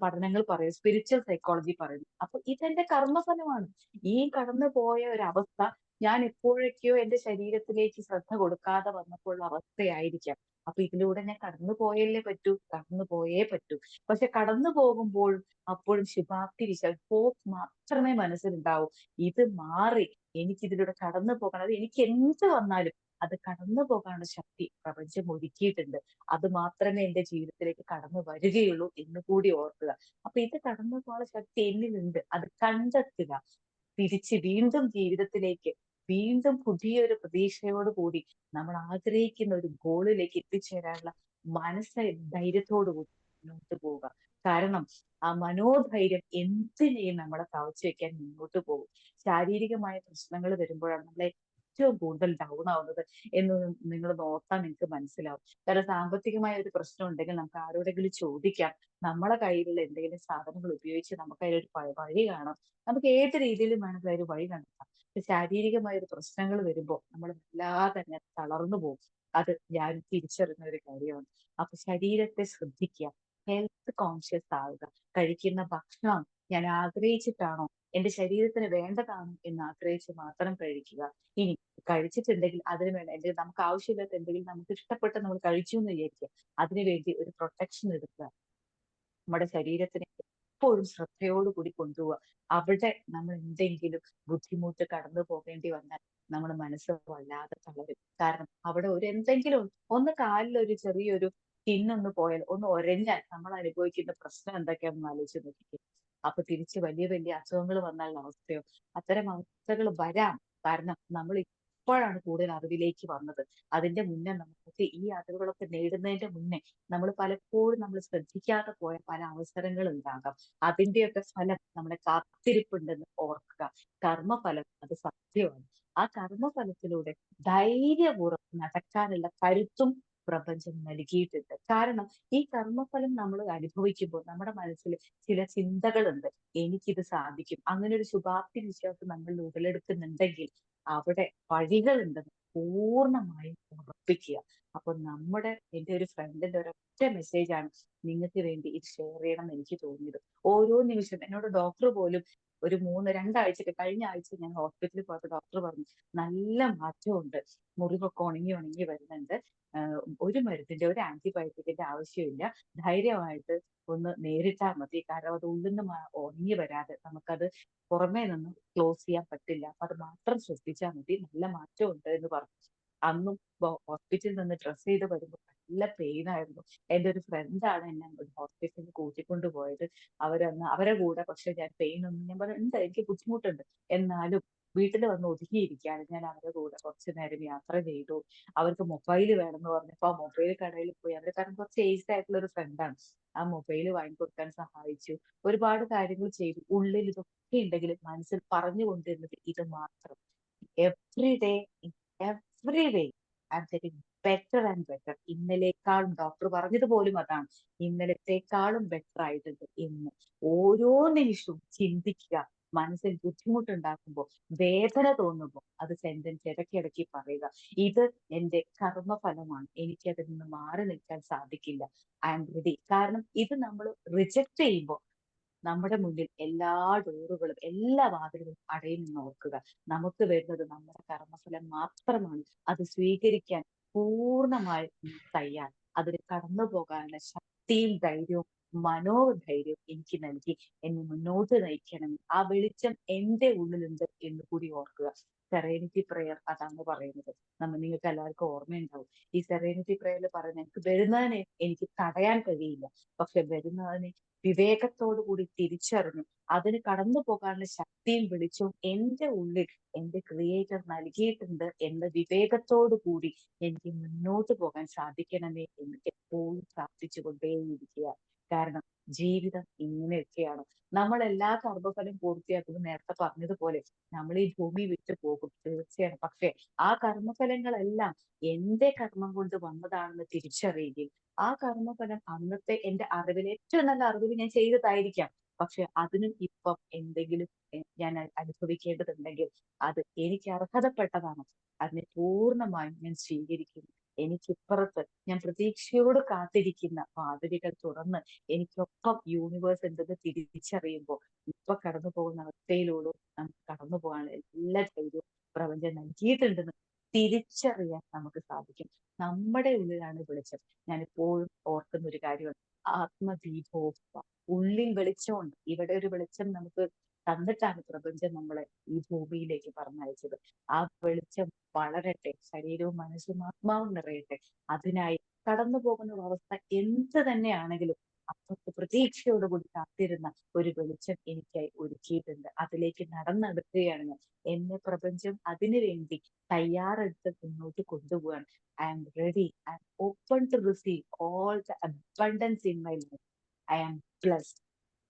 S3: പഠനങ്ങൾ പറയും, സ്പിരിച്വൽ സൈക്കോളജി പറയുന്നു. അപ്പൊ ഇതെന്റെ കർമ്മഫലമാണ്. ഈ കടന്നു പോയ ഒരവസ്ഥ ഞാൻ എപ്പോഴൊക്കെയോ എന്റെ ശരീരത്തിലേക്ക് ശ്രദ്ധ കൊടുക്കാതെ വന്നപ്പോഴുള്ള അവസ്ഥയായിരിക്കാം. അപ്പൊ ഇതിലൂടെ ഞാൻ കടന്നു പോയല്ലേ പറ്റൂ, കടന്നു പോയേ പറ്റൂ. പക്ഷെ കടന്നു പോകുമ്പോൾ അപ്പോഴും ശുഭാപ്തി വിശ്വാസം, ഹോപ്പ് മാത്രമേ മനസ്സിലുണ്ടാവൂ. ഇത് മാറി എനിക്ക് ഇതിലൂടെ കടന്നു പോകണം. അത് എനിക്ക് എന്ത് വന്നാലും അത് കടന്നു പോകാനുള്ള ശക്തി പ്രപഞ്ചം ഒരുക്കിയിട്ടുണ്ട്. അത് മാത്രമേ എന്റെ ജീവിതത്തിലേക്ക് കടന്നു വരികയുള്ളൂ എന്ന് കൂടി ഓർക്കുക. അപ്പൊ ഇത് കടന്നു പോകാനുള്ള ശക്തി എന്നിലുണ്ട്. അത് കണ്ടെത്തുക. തിരിച്ച് വീണ്ടും ജീവിതത്തിലേക്ക്, വീണ്ടും പുതിയൊരു പ്രതീക്ഷയോട് കൂടി നമ്മൾ ആഗ്രഹിക്കുന്ന ഒരു ഗോളിലേക്ക് എത്തിച്ചേരാനുള്ള ധൈര്യത്തോടു കൂടി മുന്നോട്ട് പോവുക. കാരണം ആ മനോധൈര്യം എന്തിനേയും നമ്മളെ കവച്ചു വെക്കാൻ മുന്നോട്ട് പോകും. ശാരീരികമായ പ്രശ്നങ്ങൾ വരുമ്പോഴാണ് നമ്മളെ ഏറ്റവും കൂടുതൽ ഡൗൺ ആവുന്നത് എന്ന് നിങ്ങൾ നോക്കാൻ നിങ്ങൾക്ക് മനസ്സിലാവും. കാരണം സാമ്പത്തികമായ ഒരു പ്രശ്നം ഉണ്ടെങ്കിൽ നമുക്ക് ആരോടെങ്കിലും ചോദിക്കാം. നമ്മളെ കയ്യിലുള്ള എന്തെങ്കിലും സാധനങ്ങൾ ഉപയോഗിച്ച് നമുക്ക് അതിലൊരു വഴി കാണാം. നമുക്ക് ഏത് രീതിയിലും വേണമെങ്കിൽ ഒരു വഴി കണ്ടെത്താം. ശാരീരികമായ ഒരു പ്രശ്നങ്ങൾ വരുമ്പോൾ നമ്മൾ വല്ലാതെ തന്നെ തളർന്നു പോകും. അത് ഞാൻ തിരിച്ചറിഞ്ഞ ഒരു കാര്യമാണ്. അപ്പൊ ശരീരത്തെ ശ്രദ്ധിക്കുക, ഹെൽത്ത് കോൺഷ്യസ് ആവുക. കഴിക്കുന്ന ഭക്ഷണം ഞാൻ ആഗ്രഹിച്ചിട്ടാണോ, എന്റെ ശരീരത്തിന് വേണ്ടതാണോ എന്ന് ആഗ്രഹിച്ച് മാത്രം കഴിക്കുക. ഇനി കഴിച്ചിട്ടുണ്ടെങ്കിൽ അതിന് വേണ്ട എന്തെങ്കിലും, നമുക്ക് ആവശ്യമില്ലാത്ത എന്തെങ്കിലും നമുക്ക് ഇഷ്ടപ്പെട്ട് നമ്മൾ കഴിച്ചു എന്ന് വിചാരിക്കുക, അതിനുവേണ്ടി ഒരു പ്രൊട്ടക്ഷൻ എടുക്കുക. നമ്മുടെ ശരീരത്തിനെ എപ്പോഴും ശ്രദ്ധയോടുകൂടി കൊണ്ടുപോവുക. അവിടെ നമ്മൾ എന്തെങ്കിലും ബുദ്ധിമുട്ട് കടന്നു പോകേണ്ടി വന്നാൽ നമ്മുടെ മനസ്സ് വല്ലാതെ തളരും. കാരണം അവിടെ എന്തെങ്കിലും ഒന്ന് കാലിൽ ഒരു ചെറിയൊരു പിന്നൊന്ന് പോയാൽ, ഒന്ന് ഒരഞ്ഞാൽ നമ്മൾ അനുഭവിക്കുന്ന പ്രശ്നം എന്തൊക്കെയാണെന്ന് ആലോചിച്ച് നോക്കിക്കേ. അപ്പൊ തിരിച്ച് വലിയ വലിയ അസുഖങ്ങൾ വന്നാലുള്ള അവസ്ഥയോ, അത്തരം അവസ്ഥകൾ വരാം. കാരണം നമ്മൾ ഇപ്പോഴാണ് കൂടുതൽ അറിവിലേക്ക് വന്നത്. അതിന്റെ മുന്നേ നമുക്ക് ഈ അറിവുകളൊക്കെ നേടുന്നതിന്റെ മുന്നേ നമ്മൾ പലപ്പോഴും നമ്മൾ ശ്രദ്ധിക്കാതെ പോയ പല അവസരങ്ങൾ ഉണ്ടാകാം. അതിന്റെയൊക്കെ ഫലം നമ്മളെ കാത്തിരിപ്പുണ്ടെന്ന് ഓർക്കുക. കർമ്മഫലം അത് സത്യമാണ്. ആ കർമ്മഫലത്തിലൂടെ ധൈര്യപൂർവ്വം നടക്കാനുള്ള കരുത്തും പ്രപഞ്ചം നൽകിയിട്ടുണ്ട്. കാരണം ഈ കർമ്മഫലം നമ്മൾ അനുഭവിക്കുമ്പോൾ നമ്മുടെ മനസ്സിൽ ചില ചിന്തകളുണ്ട്. എനിക്കിത് സാധിക്കും. അങ്ങനെ ഒരു ശുഭാപ്തി വിശ്വാസം നമ്മളിൽ ഉടലെടുക്കുന്നുണ്ടെങ്കിൽ അവിടെ വഴികളുണ്ടെന്ന് പൂർണ്ണമായും ഉറപ്പിക്കുക. അപ്പൊ എന്റെ ഒരു ഫ്രണ്ടിന്റെ ഒരൊറ്റ മെസ്സേജാണ് നിങ്ങൾക്ക് വേണ്ടി ഇത് ഷെയർ ചെയ്യണം എന്ന് എനിക്ക് തോന്നിയത്. ഓരോ നിമിഷം എന്നോട് ഡോക്ടർ പോലും ഒരു രണ്ടാഴ്ചക്ക് കഴിഞ്ഞ ആഴ്ച ഞാൻ ഹോസ്പിറ്റലിൽ പോയപ്പോൾ ഡോക്ടർ പറഞ്ഞു നല്ല മാറ്റമുണ്ട്, മുറിവൊക്കെ ഉണങ്ങി ഉണങ്ങി വരുന്നുണ്ട്, ഒരു മരുന്നിന്റെ ഒരു ആന്റിബയോട്ടിക്കിന്റെ ആവശ്യമില്ല, ധൈര്യമായിട്ട് ഒന്ന് നേരിട്ടാൽ മതി, കാരണം അത് ഉള്ളിൽ നിന്ന് ഉണങ്ങി വരാതെ നമുക്കത് പുറമേ നിന്ന് ക്ലോസ് ചെയ്യാൻ പറ്റില്ല, അപ്പൊ അത് മാത്രം ശ്രദ്ധിച്ചാൽ മതി, നല്ല മാറ്റമുണ്ട് എന്ന് പറഞ്ഞു. അന്നും ഹോസ്പിറ്റലിൽ നിന്ന് ഡ്രസ് ചെയ്ത് വരുമ്പോൾ നല്ല പെയിൻ ആയിരുന്നു. എന്റെ ഒരു ഫ്രണ്ടാണ് എന്നെ ഒരു ഹോസ്പിറ്റലിൽ കൂട്ടിക്കൊണ്ട് പോയത്. അവരെ കൂടെ പക്ഷെ ഞാൻ പെയിൻ ഒന്നും ഞാൻ പറഞ്ഞു ഉണ്ട്, എനിക്ക് ബുദ്ധിമുട്ടുണ്ട്, എന്നാലും വീട്ടിൽ വന്ന് ഒതുങ്ങിയിരിക്കുകയാണ്. ഞാൻ അവരുടെ കൂടെ കുറച്ചു നേരം യാത്ര ചെയ്തു. അവർക്ക് മൊബൈൽ വേണമെന്ന് പറഞ്ഞപ്പോ ആ മൊബൈൽ കടയിൽ പോയി, അവർ കാരണം കുറച്ച് ഏജ്ഡ് ആയിട്ടുള്ള ഒരു ഫ്രണ്ടാണ്, ആ മൊബൈൽ വാങ്ങിക്കൊടുക്കാൻ സഹായിച്ചു. ഒരുപാട് കാര്യങ്ങൾ ചെയ്തു. ഉള്ളിൽ ഇതൊക്കെ ഉണ്ടെങ്കിലും മനസ്സിൽ പറഞ്ഞുകൊണ്ടിരുന്നത് ഇത് മാത്രം: every day, every day I am getting better and better. ഇന്നലേക്കാളും ഡോക്ടർ പറഞ്ഞത് പോലും അതാണ്, ഇന്നലത്തെക്കാളും ബെറ്റർ ആയിട്ടുണ്ട് ഇന്ന്. ഓരോ നിമിഷവും ചിന്തിക്കുക, മനസ്സിൽ ബുദ്ധിമുട്ടുണ്ടാക്കുമ്പോൾ, വേദന തോന്നുമ്പോൾ അത് സെന്റൻസ് ഇടയ്ക്കിടയ്ക്ക് പറയുക, ഇത് എന്റെ കർമ്മഫലമാണ്, എനിക്ക് അതിൽ നിന്ന് മാറി നിൽക്കാൻ സാധിക്കില്ല, ഐ ആം റെഡി. കാരണം ഇത് നമ്മൾ റിജക്ട് ചെയ്യുമ്പോൾ നമ്മുടെ മുന്നിൽ എല്ലാ ഡോറുകളും എല്ലാ വാതിലുകളും അടയുമെന്ന് ഓർക്കുക. നമുക്ക് വരുന്നത് നമ്മുടെ കർമ്മഫലം മാത്രമാണ്. അത് സ്വീകരിക്കാൻ പൂർണ്ണമായും തയ്യാർ. അതിൽ കടന്നു പോകാനുള്ള ശക്തിയും ധൈര്യവും മനോധൈര്യവും എനിക്ക് നൽകി എന്നെ മുന്നോട്ട് നയിക്കണം. ആ വെളിച്ചം എന്റെ ഉള്ളിലുണ്ട് എന്ന് കൂടി ഓർക്കുക. സെറേനിറ്റി പ്രെയർ അതാണ് പറയുന്നത്. നിങ്ങൾക്ക് എല്ലാവർക്കും ഓർമ്മയുണ്ടാവും. ഈ സെറേനിറ്റി പ്രെയറിൽ പറയുന്നത് എനിക്ക് വരുന്നതിനെ എനിക്ക് തടയാൻ കഴിയില്ല, പക്ഷെ വരുന്നതിനെ വിവേകത്തോടു കൂടി തിരിച്ചറിഞ്ഞു അതിന് കടന്നു പോകാനുള്ള ശക്തിയും വെളിച്ചവും എന്റെ ഉള്ളിൽ എന്റെ ക്രിയേറ്റർ നൽകിയിട്ടുണ്ട് എന്ന വിവേകത്തോടു കൂടി എനിക്ക് മുന്നോട്ട് പോകാൻ സാധിക്കണമേ എന്ന് എപ്പോഴും പ്രാർത്ഥിച്ചുകൊണ്ടേയിരിക്കുക. കാരണം ജീവിതം ഇങ്ങനെയൊക്കെയാണ്. നമ്മൾ എല്ലാ കർമ്മഫലം പൂർത്തിയാക്കുന്നത് നേരത്തെ പറഞ്ഞതുപോലെ നമ്മൾ ഈ ഭൂമി വിട്ടു പോകും തീർച്ചയാണ്. പക്ഷെ ആ കർമ്മഫലങ്ങളെല്ലാം എന്റെ കർമ്മം കൊണ്ട് വന്നതാണെന്ന് തിരിച്ചറിയുകയും ആ കർമ്മഫലം അന്നത്തെ എന്റെ അറിവിൽ ഏറ്റവും നല്ല അറിവിൽ ഞാൻ ചെയ്തതായിരിക്കാം, പക്ഷെ അതിനും ഇപ്പം എന്തെങ്കിലും ഞാൻ അനുഭവിക്കേണ്ടതുണ്ടെങ്കിൽ അത് എനിക്ക് അർഹതപ്പെട്ടതാണ്. അതിനെ പൂർണ്ണമായും ഞാൻ സ്വീകരിക്കുന്നു. എനിക്കിപ്പുറത്ത് ഞാൻ പ്രതീക്ഷയോട് കാത്തിരിക്കുന്ന വാതിലുകൾ തുറന്ന് എനിക്കൊപ്പം യൂണിവേഴ്സ് ഉണ്ടെന്ന് തിരിച്ചറിയുമ്പോൾ ഇപ്പൊ കടന്നു പോകുന്ന അവസ്ഥയിലൂടെ നമുക്ക് കടന്നു പോകാനുള്ള എല്ലാ ധൈര്യവും പ്രപഞ്ചം നൽകിയിട്ടുണ്ടെന്ന് തിരിച്ചറിയാൻ നമുക്ക് സാധിക്കും. നമ്മുടെ ഉള്ളിലാണ് വെളിച്ചം. ഞാൻ എപ്പോഴും ഓർക്കുന്ന ഒരു കാര്യമാണ് ആത്മദീപോഭവ. ഉള്ളിൽ വെളിച്ചമുണ്ട്. ഇവിടെ ഒരു വെളിച്ചം നമുക്ക് തന്നിട്ടാണ് പ്രപഞ്ചം നമ്മളെ ഈ ഭൂമിയിലേക്ക് പറഞ്ഞയച്ചത്. ആ വെളിച്ചം വളരട്ടെ, ശരീരവും മനസ്സും ആത്മാവും നിറയട്ടെ. അതിനായി കടന്നു പോകുന്ന അവസ്ഥ എന്ത് തന്നെയാണെങ്കിലും അപ്പുറത്ത് പ്രതീക്ഷയോടുകൂടി കാത്തിരുന്ന ഒരു വെളിച്ചം എനിക്കായി ഒരുക്കിയിട്ടുണ്ട്. അതിലേക്ക് നടന്നെടുക്കുകയാണ് ഞാൻ. എന്നെ പ്രപഞ്ചം അതിനു വേണ്ടി തയ്യാറെടുത്ത് മുന്നോട്ട് കൊണ്ടുപോകാൻ. I am ready, I am open to receive all the abundance in my life. I am blessed,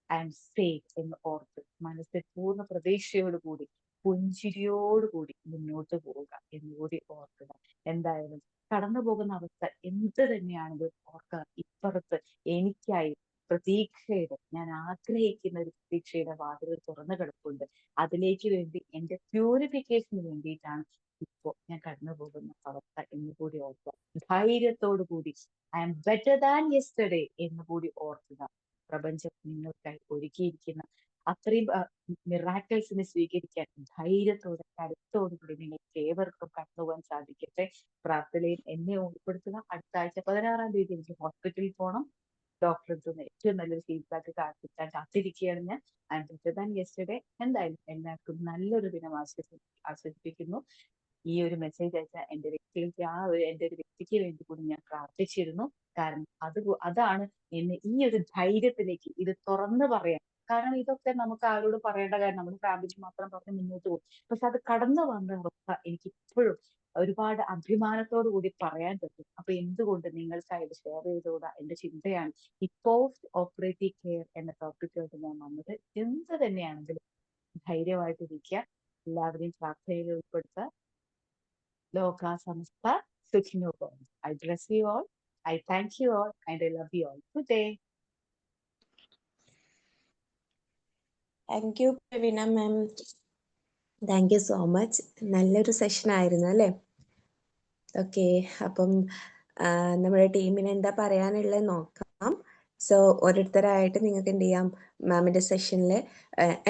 S3: I am safe എന്ന് ഓർത്ത് മനസ്സിൽ പൂർണ്ണ പ്രതീക്ഷയോടുകൂടി പുഞ്ചിരിയോടുകൂടി മുന്നോട്ട് പോവുക എന്നുകൂടി ഓർക്കുക. എന്തായാലും കടന്നു പോകുന്ന അവസ്ഥ എന്ത് തന്നെയാണെന്ന് ഓർക്കുക. ഇപ്പുറത്ത് എനിക്കായി പ്രതീക്ഷയുടെ, ഞാൻ ആഗ്രഹിക്കുന്ന ഒരു പ്രതീക്ഷയുടെ വാതിലുകൾ തുറന്നു കിടപ്പുണ്ട്. അതിലേക്ക് വേണ്ടി എന്റെ പ്യൂരിഫിക്കേഷന് വേണ്ടിയിട്ടാണ് ഇപ്പോ ഞാൻ കടന്നു പോകുന്ന അവസ്ഥ എന്ന് കൂടി ഓർക്കുക. ധൈര്യത്തോടു കൂടി I am better than yesterday എന്ന് കൂടി ഓർക്കുക. പ്രപഞ്ചം നിങ്ങൾക്കായി ഒരുക്കിയിരിക്കുന്ന അത്രയും മിറാക്കിൾസിനെ സ്വീകരിക്കാൻ ധൈര്യത്തോടെ കരുത്തോടുകൂടി നിങ്ങൾക്ക് ഏവർക്കും കടന്നുപോകാൻ സാധിക്കട്ടെ. പ്രാർത്ഥനയിൽ എന്നെ ഉൾപ്പെടുത്തുക. അടുത്ത ആഴ്ച 16-ാം തീയതി എനിക്ക് ഹോസ്പിറ്റലിൽ പോകണം. ഡോക്ടർക്ക് ഏറ്റവും നല്ലൊരു ഫീഡ്ബാക്ക് കിട്ടാൻ കാത്തിരിക്കുകയാണ് ഞാൻ. And better than yesterday. എന്തായാലും എല്ലാവർക്കും നല്ലൊരു ദിനം ആസ്വദിപ്പിക്കുന്നു. ഈ ഒരു മെസ്സേജ് അയച്ച എന്റെ വ്യക്തിക്ക് എന്റെ ഒരു വ്യക്തിക്ക് വേണ്ടി കൂടി ഞാൻ പ്രാർത്ഥിച്ചിരുന്നു. കാരണം അതാണ് എന്നെ ഈ ഒരു ധൈര്യത്തിലേക്ക് ഇത് തുറന്നു പറയാൻ. കാരണം ഇതൊക്കെ നമുക്ക് ആരോട് പറയേണ്ട കാര്യം, നമ്മുടെ ഫാമിലി മാത്രം പറഞ്ഞ് മുന്നോട്ട് പോകും. പക്ഷെ അത് കടന്നു വന്ന അവസ്ഥ എനിക്ക് ഇപ്പോഴും ഒരുപാട് അഭിമാനത്തോടു കൂടി പറയാൻ പറ്റും. അപ്പൊ എന്തുകൊണ്ട് നിങ്ങൾക്കായിട്ട് ഷെയർ ചെയ്തുകൂടാ എന്റെ ചിന്തയാണ് ഈ പോസ്റ്റ് ഓപ്പറേറ്റീവ് കെയർ എന്ന ടോപ്പിക്കായിട്ട് ഞാൻ വന്നത്. എന്ത് തന്നെയാണെങ്കിലും ധൈര്യമായിട്ടിരിക്കുക, എല്ലാവരെയും പ്രാർത്ഥനയിൽ ഉൾപ്പെടുത്തുക. ലോക സമസ്ത സുഖിനോ ഭവന്തു. I bless you all. I thank you all and I love you all. Good day.
S1: Thank you Praveena ma'am. Thank you so much. നല്ലൊരു സെഷൻ ആയിരുന്നു അല്ലേ? ഓക്കെ, അപ്പം നമ്മുടെ ടീമിന് എന്താ പറയാനുള്ളത് നോക്കാം. സോ ഓരോരുത്തരായിട്ട് നിങ്ങൾക്ക് എന്ത് ചെയ്യാം, മാമിൻ്റെ സെഷനിൽ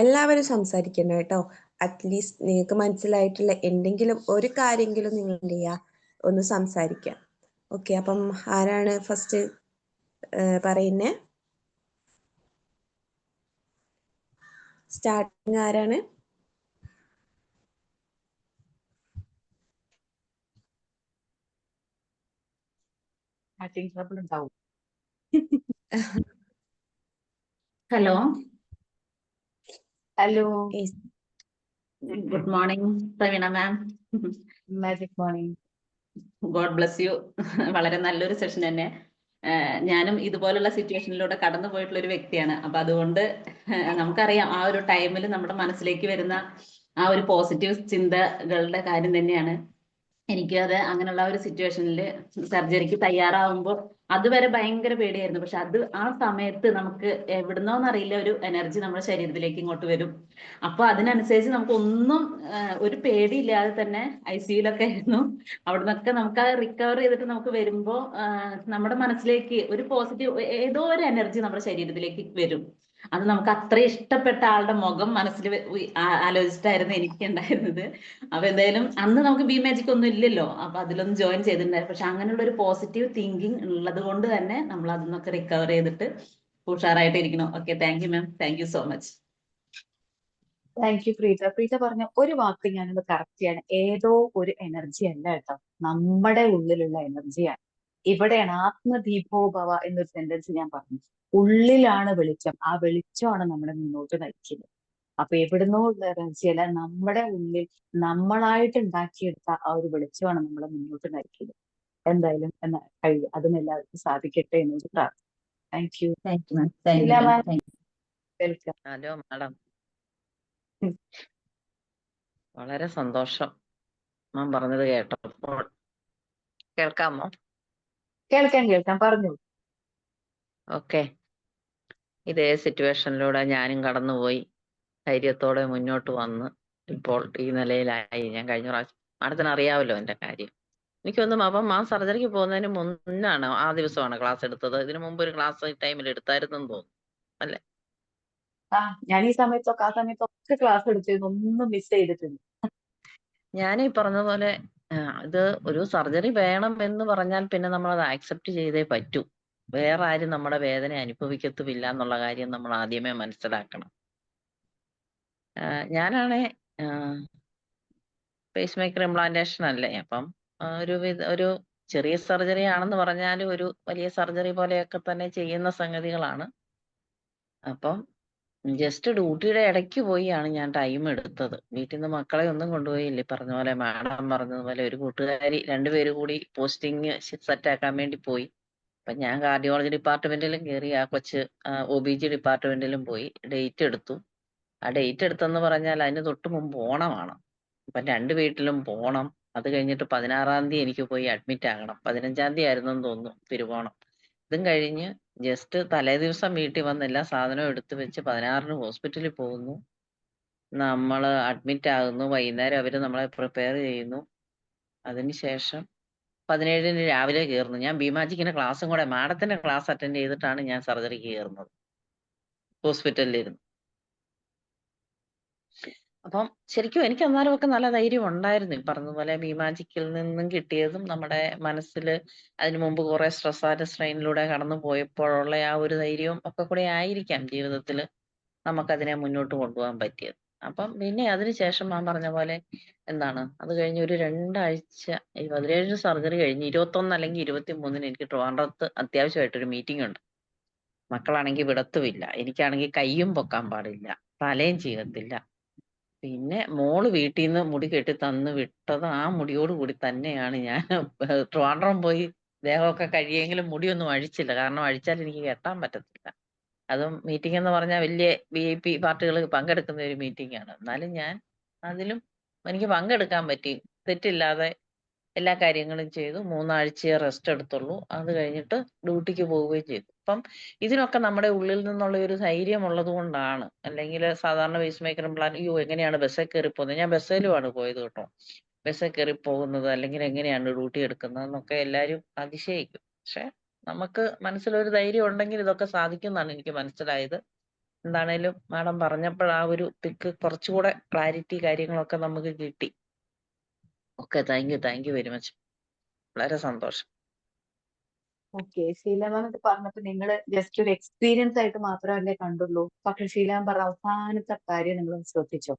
S1: എല്ലാവരും സംസാരിക്കണം കേട്ടോ. അറ്റ്ലീസ്റ്റ് നിങ്ങൾക്ക് മനസ്സിലായിട്ടുള്ള എന്തെങ്കിലും ഒരു കാര്യമെങ്കിലും നിങ്ങൾ എന്ത് ചെയ്യുക, ഒന്ന് സംസാരിക്കുക. ഓക്കെ, അപ്പം ആരാണ് ഫസ്റ്റ് പറയുന്നേ? സ്റ്റാർട്ടിങ് ആരാണ്?
S3: Starting trouble ഉണ്ടാവും.
S2: Hello
S3: hello,
S2: good morning Praveena ma'am.
S3: Magic morning.
S2: God bless you. വളരെ നല്ലൊരു സെഷൻ തന്നെ. ഞാനും ഇതുപോലുള്ള സിറ്റുവേഷനിലൂടെ കടന്നു പോയിട്ടുള്ള ഒരു വ്യക്തിയാണ്. അപ്പൊ അതുകൊണ്ട് നമുക്കറിയാം ആ ഒരു ടൈമിൽ നമ്മുടെ മനസ്സിലേക്ക് വരുന്ന ആ ഒരു പോസിറ്റീവ് ചിന്തകളുടെ കാര്യം തന്നെയാണ്. എനിക്ക് അത് അങ്ങനെയുള്ള ഒരു സിറ്റുവേഷനിൽ സർജറിക്ക് തയ്യാറാവുമ്പോൾ അതുവരെ ഭയങ്കര പേടിയായിരുന്നു. പക്ഷെ ആ സമയത്ത് നമുക്ക് എവിടുന്നോന്നറിയില്ല ഒരു എനർജി നമ്മുടെ ശരീരത്തിലേക്ക് ഇങ്ങോട്ട് വരും. അപ്പൊ അതിനനുസരിച്ച് നമുക്ക് ഒന്നും ഒരു പേടിയില്ലാതെ തന്നെ ICUലൊക്കെ ആയിരുന്നു. അവിടെ നിന്നൊക്കെ നമുക്ക് അത് റിക്കവർ ചെയ്തിട്ട് നമുക്ക് വരുമ്പോ നമ്മുടെ മനസ്സിലേക്ക് ഒരു പോസിറ്റീവ് ഏതോ ഒരു എനർജി നമ്മുടെ ശരീരത്തിലേക്ക് വരും. അത് നമുക്ക് അത്ര ഇഷ്ടപ്പെട്ട ആളുടെ മുഖം മനസ്സിൽ ആലോചിച്ചിട്ടായിരുന്നു എനിക്ക് ഉണ്ടായിരുന്നത്. അപ്പൊ എന്തായാലും അന്ന് നമുക്ക് ബി മാജിക് ഒന്നും ഇല്ലല്ലോ, അപ്പൊ അതിലൊന്നും ജോയിൻ ചെയ്തിട്ടുണ്ടായിരുന്നു. പക്ഷെ അങ്ങനെയുള്ള ഒരു പോസിറ്റീവ് തിങ്കിങ് ഉള്ളത് കൊണ്ട് തന്നെ നമ്മൾ അതിൽ നിന്നൊക്കെ റിക്കവർ ചെയ്തിട്ട് ഉഷാറായിട്ട് ഇരിക്കണം. Okay, thank you ma'am. Thank you so much.
S3: Thank you Preetha. Preetha പറഞ്ഞ ഒരു വാക്ക് ഞാനത് കറക്റ്റ് ചെയ്യാണ്. ഏതോ ഒരു എനർജി അല്ല കേട്ടോ, നമ്മുടെ ഉള്ളിലുള്ള എനർജിയാണ്. ഇവിടെയാണ് ആത്മദീപോഭവ എന്നൊരു സെന്റൻസ് ഞാൻ പറഞ്ഞു. ഉള്ളിലാണ് വെളിച്ചം, ആ വെളിച്ചമാണ് നമ്മളെ മുന്നോട്ട് നയിക്കുന്നത്. അപ്പൊ എവിടുന്നോ ഉള്ള എനർജി അല്ല, നമ്മുടെ ഉള്ളിൽ നമ്മളായിട്ട് ഉണ്ടാക്കിയെടുത്ത ആ ഒരു വെളിച്ചമാണ് നമ്മളെ മുന്നോട്ട് നയിക്കുന്നത്. എന്തായാലും കഴിയും, അതും എല്ലാവർക്കും സാധിക്കട്ടെ എന്നൊരു പ്രാർത്ഥന. Thank you.
S2: Thank you ma'am. Thank you ma'am.
S3: Welcome.
S4: Hello madam, വളരെ സന്തോഷം മാം പറഞ്ഞത് കേട്ടപ്പോൾ. കേൾക്കാമോ?
S3: കേൾക്കാം, പറഞ്ഞു.
S4: ഓക്കെ, ഇതേ സിറ്റുവേഷനിലൂടെ ഞാനും കടന്നുപോയി ധൈര്യത്തോടെ മുന്നോട്ട് വന്ന് ഇപ്പോൾ ഈ നിലയിലായി. ഞാൻ കഴിഞ്ഞ പ്രാവശ്യം മാഡത്തിന് അറിയാമല്ലോ എൻ്റെ കാര്യം. എനിക്കൊന്നും അപ്പം ആ സർജറിക്ക് പോകുന്നതിന് മുന്നാണ്, ആ ദിവസമാണ് ക്ലാസ് എടുത്തത്. ഇതിനു മുമ്പ് ഒരു ക്ലാസ് ഈ ടൈമിൽ എടുത്തായിരുന്നെന്ന് തോന്നുന്നു അല്ലേ?
S3: ഞാൻ ഈ സമയത്തൊക്കെ ആ സമയത്തൊക്കെ ക്ലാസ് എടുത്തിരുന്നു, ഒന്നും മിസ് ചെയ്തിട്ടില്ല.
S4: ഞാൻ ഈ പറഞ്ഞ പോലെ ഇത് ഒരു സർജറി വേണം എന്ന് പറഞ്ഞാൽ പിന്നെ നമ്മൾ അത് ആക്സെപ്റ്റ് ചെയ്തേ പറ്റൂ. വേറെ ആരും നമ്മുടെ വേദന അനുഭവിക്കത്തുമില്ല എന്നുള്ള കാര്യം നമ്മൾ ആദ്യമേ മനസ്സിലാക്കണം. ഞാനാണേ പേസ് മേക്കർ ഇംപ്ലാന്റേഷൻ അല്ലേ, അപ്പം ഒരു ചെറിയ സർജറി ആണെന്ന് പറഞ്ഞാലും ഒരു വലിയ സർജറി പോലെയൊക്കെ തന്നെ ചെയ്യുന്ന സംഗതികളാണ്. അപ്പം ജസ്റ്റ് ഡ്യൂട്ടിയുടെ ഇടയ്ക്ക് പോയാണ് ഞാൻ ടൈം എടുത്തത്. വീട്ടിൽ നിന്ന് മക്കളെ ഒന്നും കൊണ്ടുപോയില്ല. പറഞ്ഞ പോലെ മാഡം പറഞ്ഞതുപോലെ ഒരു കൂട്ടുകാരി രണ്ടുപേരും കൂടി പോസ്റ്റിംഗ് സെറ്റ് ആക്കാൻ വേണ്ടി പോയി. അപ്പൊ ഞാൻ കാർഡിയോളജി ഡിപ്പാർട്ട്മെന്റിലും കയറി, ആ കൊച്ച് OBG ഡിപ്പാർട്ട്മെന്റിലും പോയി ഡേറ്റ് എടുത്തു. ആ ഡേറ്റ് എടുത്തെന്ന് പറഞ്ഞാൽ അതിന് തൊട്ട് മുമ്പ് ഓണമാണ്. അപ്പൊ രണ്ട് വീട്ടിലും പോണം. അത് കഴിഞ്ഞിട്ട് 16-ാം തീയതി എനിക്ക് പോയി അഡ്മിറ്റ് ആകണം. 15-ാം തീയതി ആയിരുന്നെന്ന് തോന്നുന്നു തിരുവോണം. ഇതും കഴിഞ്ഞ് ജസ്റ്റ് തലേ ദിവസം വീട്ടിൽ വന്ന് എല്ലാ സാധനവും എടുത്തു വെച്ച് 16-ന് ഹോസ്പിറ്റലിൽ പോകുന്നു. നമ്മൾ അഡ്മിറ്റ് ആകുന്നു. വൈകുന്നേരം അവര് നമ്മളെ പ്രിപ്പയർ ചെയ്യുന്നു. അതിനുശേഷം 17-ന് രാവിലെ കയറുന്നു. ഞാൻ ബിമാജിക്കിന്റെ ക്ലാസ്സും കൂടെ, മാഡത്തിന്റെ ക്ലാസ് അറ്റൻഡ് ചെയ്തിട്ടാണ് ഞാൻ സർജറിക്ക് കയറുന്നത് ഹോസ്പിറ്റലിലിരുന്ന്. അപ്പം ശരിക്കും എനിക്ക് അന്നേരമൊക്കെ നല്ല ധൈര്യം ഉണ്ടായിരുന്നു. ഈ പറഞ്ഞതുപോലെ ബിമാജിക്കിൽ നിന്നും കിട്ടിയതും നമ്മുടെ മനസ്സിൽ അതിനു മുമ്പ് കുറെ സ്ട്രെസ് ആൻഡ് സ്ട്രെയിനിലൂടെ കടന്നു പോയപ്പോഴുള്ള ആ ഒരു ധൈര്യവും ഒക്കെ കൂടെ ആയിരിക്കാം ജീവിതത്തിൽ നമുക്കതിനെ മുന്നോട്ട് കൊണ്ടുപോകാൻ പറ്റിയത്. അപ്പം പിന്നെ അതിനുശേഷം മാം പറഞ്ഞ പോലെ എന്താണ് അത് കഴിഞ്ഞ് ഒരു 2 ആഴ്ച ഈ 17 സർജറി കഴിഞ്ഞ് 21 അല്ലെങ്കിൽ 23 എനിക്ക് ട്രിവാൻഡ്രത്ത് അത്യാവശ്യമായിട്ടൊരു മീറ്റിംഗ് ഉണ്ട്. മക്കളാണെങ്കിൽ വിടത്തുമില്ല. എനിക്കാണെങ്കിൽ കയ്യും പൊക്കാൻ പാടില്ല, തലയും ചീകത്തില്ല. പിന്നെ മോള് വീട്ടീന്ന് മുടി കെട്ടി തന്ന് വിട്ടത് ആ മുടിയോട് കൂടി തന്നെയാണ് ഞാൻ ട്രിവാൻഡ്രം പോയി ദേഹമൊക്കെ കഴിയെങ്കിലും മുടിയൊന്നും അഴിച്ചില്ല. കാരണം അഴിച്ചാൽ എനിക്ക് കെട്ടാൻ പറ്റത്തില്ല. അതും മീറ്റിംഗ് എന്ന് പറഞ്ഞാൽ വലിയ VIP പാർട്ടികൾ പങ്കെടുക്കുന്ന ഒരു മീറ്റിംഗ് ആണ്. എന്നാലും ഞാൻ അതിലും എനിക്ക് പങ്കെടുക്കാൻ പറ്റി. തെറ്റില്ലാതെ എല്ലാ കാര്യങ്ങളും ചെയ്തു. 3 ആഴ്ചയെ റെസ്റ്റ് എടുത്തുള്ളൂ. അത് കഴിഞ്ഞിട്ട് ഡ്യൂട്ടിക്ക് പോവുകയും ചെയ്തു. അപ്പം ഇതിനൊക്കെ നമ്മുടെ ഉള്ളിൽ നിന്നുള്ള ഒരു ധൈര്യം ഉള്ളത് കൊണ്ടാണ്. അല്ലെങ്കിൽ സാധാരണ പേസ് മേക്കറും പ്ലാൻ അയ്യോ എങ്ങനെയാണ് ബസ്സിൽ കയറി പോകുന്നത്? ഞാൻ ബസ്സിലുമാണ് പോയത് കേട്ടോ. ബസ്സിൽ കയറി പോകുന്നത് അല്ലെങ്കിൽ എങ്ങനെയാണ് ഡ്യൂട്ടി എടുക്കുന്നത് എന്നൊക്കെ എല്ലാവരും അതിശയിക്കും. പക്ഷെ നമുക്ക് മനസ്സിലൊരു ധൈര്യം ഉണ്ടെങ്കിൽ ഇതൊക്കെ സാധിക്കും എന്നാണ് എനിക്ക് മനസ്സിലായത്. എന്താണേലും മാഡം പറഞ്ഞപ്പോൾ ആ ഒരു തിക്ക് കുറച്ചുകൂടെ ക്ലാരിറ്റി കാര്യങ്ങളൊക്കെ നമുക്ക് കിട്ടി. Okay, thank you very much. വളരെ സന്തോഷം.
S3: ഓക്കെ, ഷീല മാം ഇത് പറഞ്ഞപ്പോ നിങ്ങൾ ജസ്റ്റ് ഒരു എക്സ്പീരിയൻസ് ആയിട്ട് മാത്രമല്ലേ കണ്ടുള്ളൂ. പക്ഷെ ഷീല മാം പറഞ്ഞ അവസാനത്തെ കാര്യം നിങ്ങൾ ശ്രദ്ധിച്ചോ?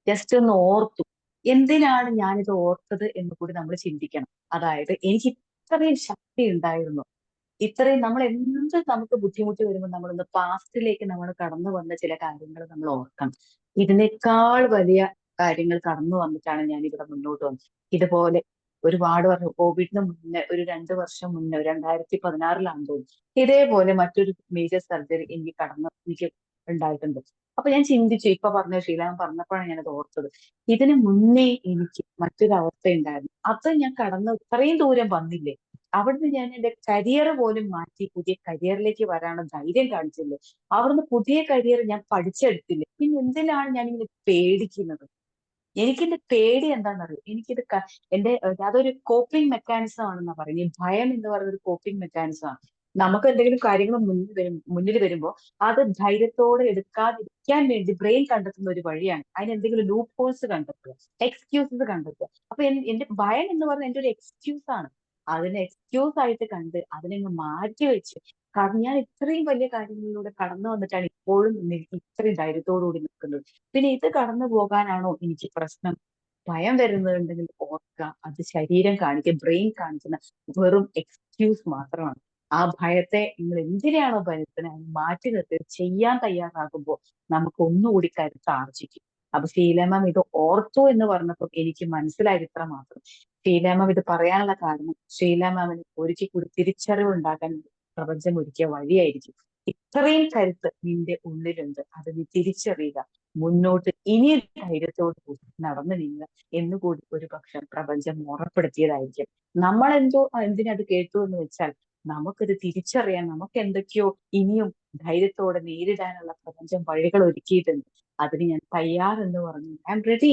S3: ജസ്റ്റ് ഒന്ന് ഓർത്തു. എന്തിനാണ് ഞാനിത് ഓർത്തത് എന്ന് കൂടി നമ്മൾ ചിന്തിക്കണം. അതായത് എനിക്ക് ഇത്രയും ശക്തി ഉണ്ടായിരുന്നു, ഇത്രയും നമ്മൾ എന്ത് നമുക്ക് ബുദ്ധിമുട്ട് വരുമ്പോൾ നമ്മളൊന്ന് പാസ്റ്റിലേക്ക് നമ്മൾ കടന്നു വന്ന ചില കാര്യങ്ങൾ നമ്മൾ ഓർക്കണം. ഇതിനേക്കാൾ വലിയ കാര്യങ്ങൾ കടന്നു വന്നിട്ടാണ് ഞാൻ ഇവിടെ മുന്നോട്ട് വന്നത്. ഇതുപോലെ ഒരുപാട് വർഷം കോവിഡിന് മുന്നേ ഒരു 2 വർഷം മുന്നേ 2016 തോന്നുന്നു ഇതേപോലെ മറ്റൊരു മേജർ സർജറി എനിക്ക് ഉണ്ടായിട്ടുണ്ട്. അപ്പൊ ഞാൻ ചിന്തിച്ചു, ഇപ്പൊ പറഞ്ഞ ഷീലാൻ പറഞ്ഞപ്പോഴാണ് ഞാനത് ഓർത്തത്. ഇതിന് മുന്നേ എനിക്ക് മറ്റൊരു അവസ്ഥ ഉണ്ടായിരുന്നു. അത് ഞാൻ കടന്ന് ഇത്രയും ദൂരം വന്നില്ലേ, അവിടുന്ന് ഞാൻ എന്റെ കരിയർ പോലും മാറ്റി പുതിയ കരിയറിലേക്ക് വരാനുള്ള ധൈര്യം കാണിച്ചില്ലേ, അവിടുന്ന് പുതിയ കരിയർ ഞാൻ പഠിച്ചെടുത്തില്ലേ, പിന്നെ എന്തിനാണ് ഞാൻ ഇങ്ങനെ പേടിക്കുന്നത്? എനിക്കെന്റെ പേടി എന്താണെന്നറിയോ? എന്റെ അതൊരു കോപ്പിംഗ് മെക്കാനിസം ആണെന്നാ പറയുന്നത്. ഈ ഭയം എന്ന് പറയുന്ന ഒരു കോപ്പിംഗ് മെക്കാനിസം ആണ്. നമുക്ക് എന്തെങ്കിലും കാര്യങ്ങൾ മുന്നിൽ വരുമ്പോൾ അത് ധൈര്യത്തോടെ എടുക്കാതിരിക്കാൻ വേണ്ടി ബ്രെയിൻ കണ്ടെത്തുന്ന ഒരു വഴിയാണ്. അതിന് എന്തെങ്കിലും ലൂപ്പ് ഹോൾസ് കണ്ടെത്തുക, എക്സ്ക്യൂസസ് കണ്ടെത്തുക. അപ്പൊ എന്റെ ഭയം എന്ന് പറയുന്നത് എന്റെ ഒരു എക്സ്ക്യൂസ് ആണ്. അതിനെ എക്സ്ക്യൂസ് ആയിട്ട് കണ്ട് അതിനെ മാറ്റി വെച്ച്, കാരണം ഞാൻ ഇത്രയും വലിയ കാര്യങ്ങളിലൂടെ കടന്നു വന്നിട്ടാണ് ഇപ്പോഴും ഇത്രയും ധൈര്യത്തോടു കൂടി നിൽക്കുന്നത്. പിന്നെ ഇത് കടന്നു പോകാനാണോ എനിക്ക് പ്രശ്നം? ഭയം വരുന്നുണ്ടെങ്കിൽ ഓർക്കുക, അത് ശരീരം കാണിക്കുക, ബ്രെയിൻ കാണിക്കുന്ന വെറും എക്സ്ക്യൂസ് മാത്രമാണ്. ആ ഭയത്തെ നിങ്ങൾ എന്തിനാണോ ഭയത്തിന് മാറ്റി നിർത്തി ചെയ്യാൻ തയ്യാറാകുമ്പോൾ നമുക്ക് ഒന്നുകൂടി കരുത്ത് ആർജിക്കും. അപ്പൊ ഷീല മാം ഇത് ഓർത്തു എന്ന് പറഞ്ഞപ്പോൾ എനിക്ക് മനസ്സിലായത് ഇത്ര മാത്രം. ഷീല മാം ഇത് പറയാനുള്ള കാരണം ഷീല മാമിന് ഒരിക്കൽ കൂടി തിരിച്ചറിവ് ഉണ്ടാക്കാൻ പ്രപഞ്ചം ഒരുക്കിയ വഴിയായിരിക്കും. ഇത്രയും കരുത്ത് നിന്റെ ഉള്ളിലുണ്ട്, അത് നീ തിരിച്ചറിയുക, മുന്നോട്ട് ഇനി ധൈര്യത്തോട് കൂടി നടന്നു നീങ്ങുക എന്നുകൂടി ഒരു പക്ഷം പ്രപഞ്ചം ഓർമ്മപ്പെടുത്തിയതായിരിക്കും. നമ്മൾ എന്തിനത് കേട്ടു എന്ന് വെച്ചാൽ നമുക്കത് തിരിച്ചറിയാൻ, നമുക്ക് എന്തൊക്കെയോ ഇനിയും ധൈര്യത്തോടെ നേരിടാനുള്ള പ്രപഞ്ചം വഴികൾ ഒരുക്കിയിട്ടുണ്ട്. അതിന് ഞാൻ തയ്യാറെന്ന് പറഞ്ഞു. I am ready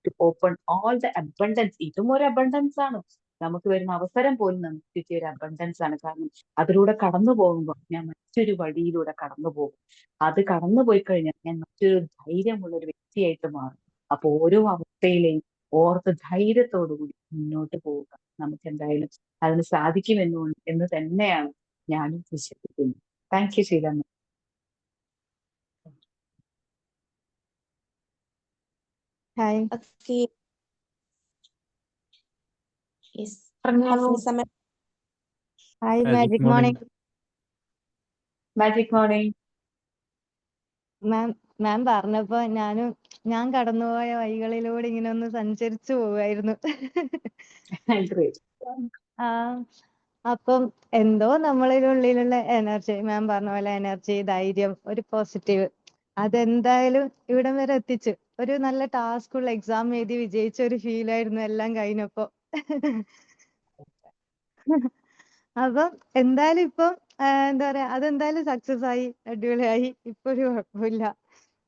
S3: to open all the abundance. ഇതും ഒരു അബണ്ടൻസ് ആണ്. നമുക്ക് വരുന്ന അവസരം പോലും നമുക്ക് കിട്ടിയ ഒരു അബണ്ടൻസ് ആണ്. കാരണം അതിലൂടെ കടന്നു പോകുമ്പോൾ ഞാൻ മറ്റൊരു വഴിയിലൂടെ കടന്നു പോകും. അത് കടന്നു പോയി കഴിഞ്ഞാൽ ഞാൻ മറ്റൊരു ധൈര്യമുള്ള ഒരു വ്യക്തിയായിട്ട് മാറും. അപ്പൊ ഓരോ അവസ്ഥയിലെയും ഓർത്ത് ധൈര്യത്തോടു കൂടി മുന്നോട്ട് പോവുക. നമുക്ക് എന്തായാലും അതിന് സാധിക്കുമെന്ന് തന്നെയാണ് ഞാനും വിശ്വസിക്കുന്നത്. താങ്ക് യു ശ്രീലമ്മ.
S5: Hi
S1: okay. യെസ്.
S3: പറഞ്ഞോളൂ.
S1: Hafeesa ma'am.
S5: Hi
S6: Magic
S5: magic
S6: morning.
S5: Morning
S3: magic morning.
S5: Ma'am പറഞ്ഞപ്പോ ഞാൻ കടന്നുപോയ വഴികളിലൂടെ ഇങ്ങനെ ഒന്ന് സഞ്ചരിച്ചു പോവായിരുന്നു. ആ അപ്പം എന്തോ നമ്മളിലുള്ളിലുള്ള എനർജി, മാം പറഞ്ഞ പോലെ എനർജി, ധൈര്യം, ഒരു പോസിറ്റീവ്, അതെന്തായാലും ഇവിടം വരെ എത്തിച്ചു. ഒരു നല്ല ടാസ്കുള്ള എക്സാം എഴുതി വിജയിച്ച ഒരു ഫീലായിരുന്നു എല്ലാം കഴിഞ്ഞപ്പോ. അപ്പം എന്തായാലും ഇപ്പം എന്താ പറയാ, അതെന്തായാലും സക്സസ് ആയി, അടിപൊളിയായി, ഇപ്പൊ ഒരു കുഴപ്പമില്ല.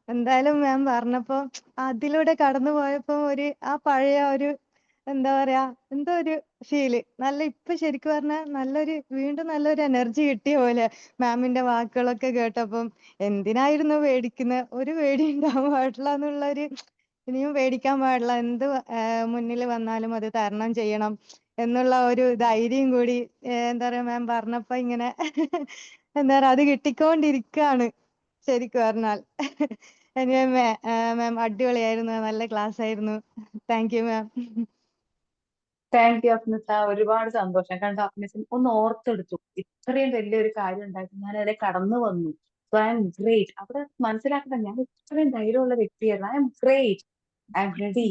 S5: എന്തായാലും മാം പറഞ്ഞപ്പോ അതിലൂടെ കടന്നു പോയപ്പോ ആ പഴയ ഒരു എന്താ പറയാ, എന്തോ ഒരു ഫീല് ഇപ്പൊ ശരിക്കും പറഞ്ഞാൽ വീണ്ടും നല്ലൊരു എനർജി കിട്ടിയ പോലെ മാമിന്റെ വാക്കുകളൊക്കെ കേട്ടപ്പം. എന്തിനായിരുന്നു പേടിക്കുന്നത്? ഒരു പേടി ഉണ്ടാവാൻ പാടില്ല ഇനിയും പേടിക്കാൻ പാടില്ല. എന്ത് മുന്നിൽ വന്നാലും അത് തരണം ചെയ്യണം എന്നുള്ള ഒരു ധൈര്യം കൂടി എന്താ പറയാ മാം പറഞ്ഞപ്പോ ഇങ്ങനെ എന്താ പറയാ, അത് കിട്ടിക്കൊണ്ടിരിക്കാണ് ശരിക്കും പറഞ്ഞാൽ. എനിവേ മാം അടിപൊളിയായിരുന്നു. നല്ല ക്ലാസ് ആയിരുന്നു. Thank you ma'am.
S3: Thank you Afnisa. ഒരുപാട് സന്തോഷം. കണ്ടോ അഫ്നിസ ഒന്ന് ഓർത്തെടുത്തു. ഇത്രയും വലിയൊരു കാര്യം ഉണ്ടായിട്ട് ഞാൻ അതിലെ കടന്നു വന്നു. So I am great. അവിടെ മനസ്സിലാക്കണം, ഞാൻ ഇത്രയും ധൈര്യമുള്ള വ്യക്തിയാണ്. I am great. I am ready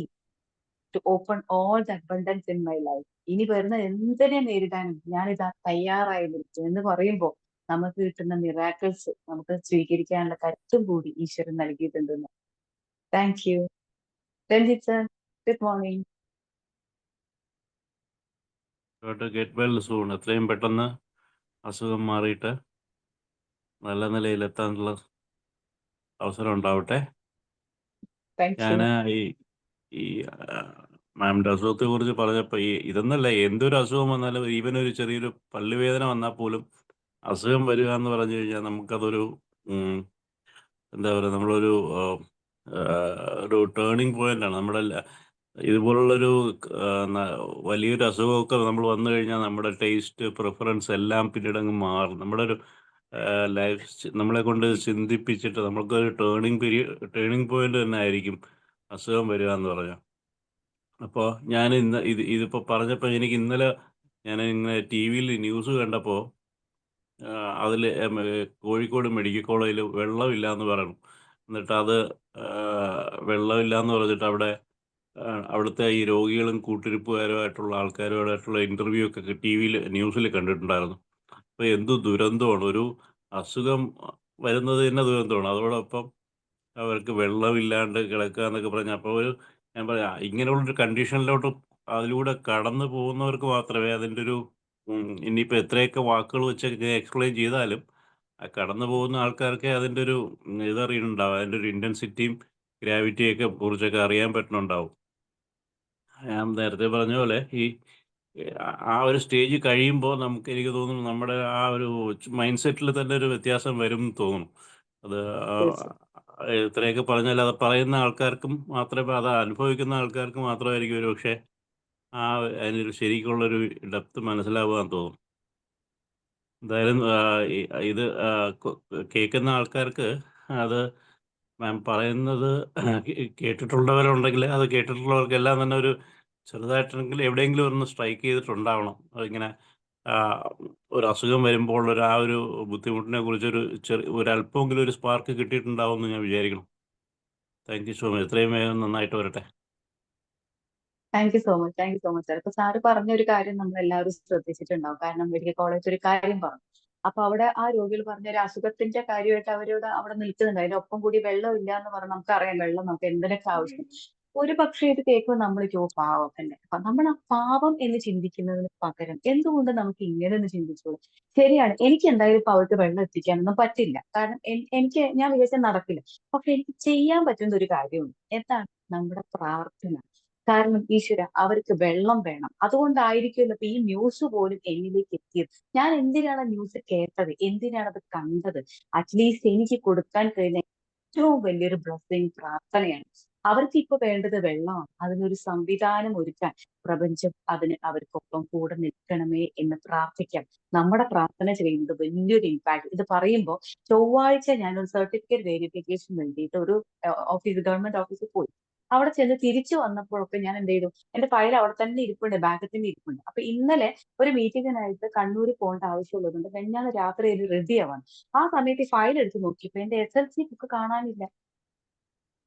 S3: to open all the abundance in my life. ഇനി വരുന്ന എന്തിനെ നേരിടാനും ഞാനിതാ തയ്യാറായി നിൽക്കും എന്ന് പറയുമ്പോൾ നമുക്ക് കിട്ടുന്ന മിറാക്കിൾസ് നമുക്ക് സ്വീകരിക്കാനുള്ള കരുത്തും കൂടി ഈശ്വരൻ നൽകിയിട്ടുണ്ടെന്ന്. Thank you Ranjith sir. Good morning.
S6: Get well soon. എത്രയും പെട്ടെന്ന് അസുഖം മാറിയിട്ട് നല്ല നിലയിലെത്താനുള്ള അവസരം ഉണ്ടാവട്ടെ.
S3: Thank you.
S6: ഞാൻ ഈ മാമിൻ്റെ അസുഖത്തെ കുറിച്ച് പറഞ്ഞപ്പോൾ ഇതൊന്നല്ല, എന്തൊരു അസുഖം വന്നാലും ഈവൻ ഒരു ചെറിയൊരു പല്ലുവേദന വന്നാൽ പോലും അസുഖം വരിക എന്ന് പറഞ്ഞു കഴിഞ്ഞാൽ നമുക്കതൊരു എന്താ പറയുക, നമ്മളൊരു ഒരു ടേണിങ് പോയിന്റാണ്. നമ്മുടെ ഇതുപോലുള്ളൊരു വലിയൊരു അസുഖമൊക്കെ നമ്മൾ വന്നു കഴിഞ്ഞാൽ നമ്മുടെ ടേസ്റ്റ് പ്രിഫറൻസ് എല്ലാം പിന്നീട് അങ്ങ് മാറും. നമ്മുടെ ഒരു ലൈഫ് നമ്മളെ കൊണ്ട് ചിന്തിപ്പിച്ചിട്ട് നമുക്കൊരു ടേണിങ് പോയിന്റ് തന്നെ ആയിരിക്കും അസുഖം വരിക എന്ന് പറഞ്ഞാൽ. അപ്പോൾ ഞാൻ ഇതിപ്പോൾ പറഞ്ഞപ്പോൾ എനിക്ക് ഇന്നലെ ഞാൻ ഇങ്ങനെ ടി വിയിൽ ന്യൂസ് കണ്ടപ്പോൾ അതിൽ കോഴിക്കോട് മെഡിക്കൽ കോളേജിൽ വെള്ളമില്ല എന്ന് പറയണം. എന്നിട്ട് അത് വെള്ളമില്ല എന്ന് പറഞ്ഞിട്ട് അവിടുത്തെ ഈ രോഗികളും കൂട്ടിരിപ്പുകാരുമായിട്ടുള്ള ആൾക്കാരുമായിട്ടുള്ള ഇൻ്റർവ്യൂ ഒക്കെ ടി വിയിൽ ന്യൂസിൽ കണ്ടിട്ടുണ്ടായിരുന്നു. അപ്പോൾ എന്ത് ദുരന്തമാണ്! ഒരു അസുഖം വരുന്നത് തന്നെ ദുരന്തമാണ്. അതോടൊപ്പം അവർക്ക് വെള്ളമില്ലാണ്ട് കിടക്കുക എന്നൊക്കെ പറഞ്ഞാൽ, അപ്പോൾ ഞാൻ പറയാം, ഇങ്ങനെയുള്ളൊരു കണ്ടീഷനിലോട്ട് അതിലൂടെ കടന്നു പോകുന്നവർക്ക് മാത്രമേ അതിൻ്റെ ഒരു ഇനിയിപ്പോൾ എത്രയൊക്കെ വാക്കുകൾ വെച്ചൊക്കെ എക്സ്പ്ലെയിൻ ചെയ്താലും ആ കടന്നു പോകുന്ന ആൾക്കാർക്ക് അതിൻ്റെ ഒരു ഇതറിയുന്നുണ്ടാവും. അതിൻ്റെ ഒരു ഇൻറ്റൻസിറ്റിയും ഗ്രാവിറ്റിയൊക്കെ കുറിച്ചൊക്കെ അറിയാൻ പറ്റുന്നുണ്ടാവും. ഞാൻ നേരത്തെ പറഞ്ഞ പോലെ ആ ഒരു സ്റ്റേജ് കഴിയുമ്പോൾ എനിക്ക് തോന്നുന്നു നമ്മുടെ ആ ഒരു മൈൻഡ് സെറ്റിൽ തന്നെ ഒരു വ്യത്യാസം വരും എന്ന് തോന്നുന്നു. അത് എത്രയൊക്കെ പറഞ്ഞാൽ അത് പറയുന്ന ആൾക്കാർക്കും മാത്രമേ, അത് അനുഭവിക്കുന്ന ആൾക്കാർക്ക് മാത്രമായിരിക്കും ഒരു പക്ഷേ അതിനൊരു ശരിക്കുള്ളൊരു ഡെപ്ത് മനസ്സിലാവുകയെന്ന് തോന്നും. എന്തായാലും ഇത് കേൾക്കുന്ന ആൾക്കാർക്ക് അത് മാം പറയുന്നത് കേട്ടിട്ടുള്ളവരുണ്ടെങ്കിൽ അത് കേട്ടിട്ടുള്ളവർക്കെല്ലാം തന്നെ ഒരു ചെറുതായിട്ടെങ്കിലും എവിടെയെങ്കിലും ഒന്ന് സ്ട്രൈക്ക് ചെയ്തിട്ടുണ്ടാവണം. അതിങ്ങനെ ഒരു അസുഖം വരുമ്പോൾ ആ ഒരു ബുദ്ധിമുട്ടിനെ കുറിച്ചൊരു ഒരല്പമെങ്കിലും ഒരു സ്പാർക്ക് കിട്ടിയിട്ടുണ്ടാവും എന്ന് ഞാൻ വിചാരിക്കണം. Thank you so much. എത്രയും വേഗം നന്നായിട്ട് വരട്ടെ.
S3: Thank you so much. Thank you so much sir. ഇപ്പൊ സാറ് പറഞ്ഞ ഒരു കാര്യം നമ്മൾ എല്ലാവരും ശ്രദ്ധിച്ചിട്ടുണ്ടാവും. കാരണം മെഡിക്കൽ കോളേജ് ഒരു കാര്യം പറഞ്ഞു. അപ്പൊ അവിടെ ആ രോഗികൾ പറഞ്ഞ ഒരു അസുഖത്തിന്റെ കാര്യമായിട്ട് അവരോട് അവിടെ നിൽക്കുന്നുണ്ട്. അതിന്റെ ഒപ്പം കൂടി വെള്ളം ഇല്ല എന്ന് പറഞ്ഞാൽ നമുക്കറിയാം വെള്ളം നമുക്ക് എന്തിനൊക്കെ ആവശ്യം. ഒരു പക്ഷേ ഇത് കേൾക്കുമ്പോൾ നമ്മൾ പാവം തന്നെ. അപ്പൊ നമ്മൾ ആ പാവം എന്ന് ചിന്തിക്കുന്നതിന് പകരം എന്തുകൊണ്ട് നമുക്ക് ഇങ്ങനെ ഒന്ന് ചിന്തിച്ചോളൂ. ശരിയാണ്, എനിക്ക് എന്തായാലും ഇപ്പൊ അവർക്ക് വെള്ളം എത്തിക്കാനൊന്നും പറ്റില്ല. കാരണം ഞാൻ വിചാരിച്ചാൽ നടക്കില്ല. പക്ഷെ എനിക്ക് ചെയ്യാൻ പറ്റുന്ന ഒരു കാര്യമുണ്ട്. എന്താണ്? നമ്മുടെ പ്രാർത്ഥന. കാരണം ഈശ്വര അവർക്ക് വെള്ളം വേണം. അതുകൊണ്ടായിരിക്കുമല്ലോ ഇപ്പൊ ഈ ന്യൂസ് പോലും എന്നിലേക്ക് എത്തിയത്. ഞാൻ എന്തിനാണ് ന്യൂസ് കേട്ടത്, എന്തിനാണ് അത് കണ്ടത്? അറ്റ്ലീസ്റ്റ് എനിക്ക് കൊടുക്കാൻ കഴിയുന്ന ഏറ്റവും വലിയൊരു ബ്ലെസ്സിങ് പ്രാർത്ഥനയാണ്. അവർക്ക് ഇപ്പൊ വേണ്ടത് വെള്ളമാണ്. അതിനൊരു സംവിധാനം ഒരുക്കാൻ പ്രപഞ്ചം അവർക്കൊപ്പം കൂടെ നിൽക്കണമേ എന്ന് പ്രാർത്ഥിക്കാം. നമ്മുടെ പ്രാർത്ഥന ചെയ്യുന്നത് വലിയൊരു ഇമ്പാക്ട്. ഇത് പറയുമ്പോൾ ചൊവ്വാഴ്ച ഞാനൊരു സർട്ടിഫിക്കറ്റ് വെരിഫിക്കേഷൻ വേണ്ടിയിട്ട് ഒരു ഗവൺമെന്റ് ഓഫീസിൽ പോയി. അവിടെ ചെന്ന് തിരിച്ചു വന്നപ്പോഴൊക്കെ ഞാൻ എന്ത് ചെയ്തു, എന്റെ ഫയൽ അവിടെ തന്നെ ഇരിപ്പുണ്ട്, ബാഗിൽ തന്നെ ഇരിപ്പുണ്ട്. അപ്പൊ ഇന്നലെ ഒരു മീറ്റിങ്ങിനായിട്ട് കണ്ണൂർ പോകേണ്ട ആവശ്യമുള്ളതുകൊണ്ട് ഞാൻ രാത്രി റെഡി ആവാണ്. ആ സമയത്ത് ഫയൽ എടുത്ത് നോക്കിയപ്പോ എന്റെ SLC ബുക്ക് കാണാനില്ല.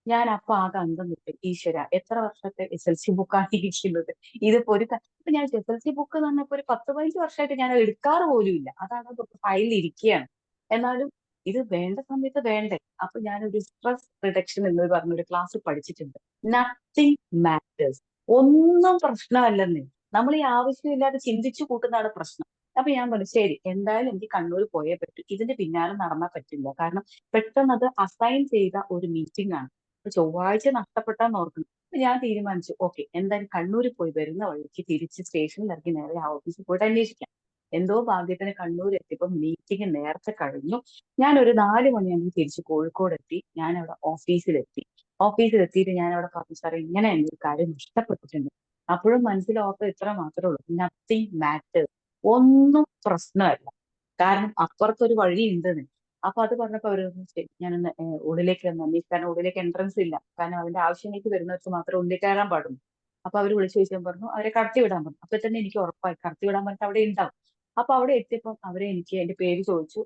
S3: ഞാൻ അപ്പൊ ആകെ അന്തം വിട്ടു. ഈശ്വര, എത്ര വർഷത്തെ SLC ബുക്കാണ് ഇരിക്കുന്നത്. ഇതിപ്പോ ഇപ്പൊ ഞാൻ SLC ബുക്ക് തന്നപ്പോ ഒരു 10-15 വർഷമായിട്ട് ഞാൻ എടുക്കാറ് പോലും ഇല്ല. അതാണ് ഫയലിൽ ഇരിക്കുകയാണ്. എന്നാലും ഇത് വേണ്ട സമയത്ത് വേണ്ടേ. അപ്പൊ ഞാനൊരു സ്ട്രെസ് റിഡക്ഷൻ എന്ന് പറഞ്ഞൊരു ക്ലാസ് പഠിച്ചിട്ടുണ്ട്. Nothing matters. ഒന്നും പ്രശ്നമല്ലെന്ന്. നമ്മൾ ഈ ആവശ്യമില്ലാതെ ചിന്തിച്ചു കൂട്ടുന്നതാണ് പ്രശ്നം. അപ്പൊ ഞാൻ പറഞ്ഞു ശരി, എന്തായാലും എനിക്ക് കണ്ണൂർ പോയേ പറ്റൂ. ഇതിന്റെ പിന്നാലെ നടന്നാൽ പറ്റില്ല. കാരണം പെട്ടെന്ന് അത് അസൈൻ ചെയ്ത ഒരു മീറ്റിംഗ് ആണ്. ചൊവ്വാഴ്ച നഷ്ടപ്പെട്ടാന്ന് ഓർക്കണം. അപ്പൊ ഞാൻ തീരുമാനിച്ചു, ഓക്കെ, എന്തായാലും കണ്ണൂർ പോയി വരുന്ന വഴിക്ക് തിരിച്ച് സ്റ്റേഷനിൽ ഇറങ്ങി നേരെ ആ ഓഫീസിൽ പോയിട്ട് അന്വേഷിക്കാം. എന്തോ ഭാഗ്യത്തിന് കണ്ണൂർ എത്തിയപ്പോൾ മീറ്റിംഗ് നേരത്തെ കഴിഞ്ഞു. ഞാൻ ഒരു 4 മണിയാകുമ്പോൾ തിരിച്ച് കോഴിക്കോട് എത്തി. ഞാൻ അവിടെ ഓഫീസിലെത്തിയിട്ട് ഞാൻ അവിടെ പറഞ്ഞു, സാറേ ഇങ്ങനെ ഒരു കാര്യം നഷ്ടപ്പെട്ടിട്ടുണ്ട്. അപ്പോഴും മനസ്സിലോർത്ത് ഇത്ര മാത്രമേ ഉള്ളൂ, നത്തിങ് മാറ്റേഴ്സ്. ഒന്നും പ്രശ്നമല്ല. കാരണം അപ്പുറത്തൊരു വഴി ഉണ്ടെന്ന്. അപ്പൊ അത് പറഞ്ഞപ്പോ അവര് പറഞ്ഞു, ശരി ഞാനൊന്ന് ഉള്ളിലേക്ക് വന്നു. കാരണം ഉള്ളിലേക്ക് എൻട്രൻസ് ഇല്ല, കാരണം അതിന്റെ ആവശ്യങ്ങൾക്ക് വരുന്നവർക്ക് മാത്രമേ ഉള്ളിൽ കയറാൻ പാടുള്ളൂ. അപ്പൊ അവര് വിളിച്ചു ചോദിച്ചാൽ പറഞ്ഞു അവരെ കടത്തി വിടാൻ പറഞ്ഞു. അപ്പൊ തന്നെ എനിക്ക് ഉറപ്പായി കടത്തി വിടാൻ പറഞ്ഞിട്ട് അവിടെ ഉണ്ടാവും. അപ്പൊ അവിടെ എത്തിയപ്പോൾ അവരെ എനിക്ക് എന്റെ പേര് ചോദിച്ചു.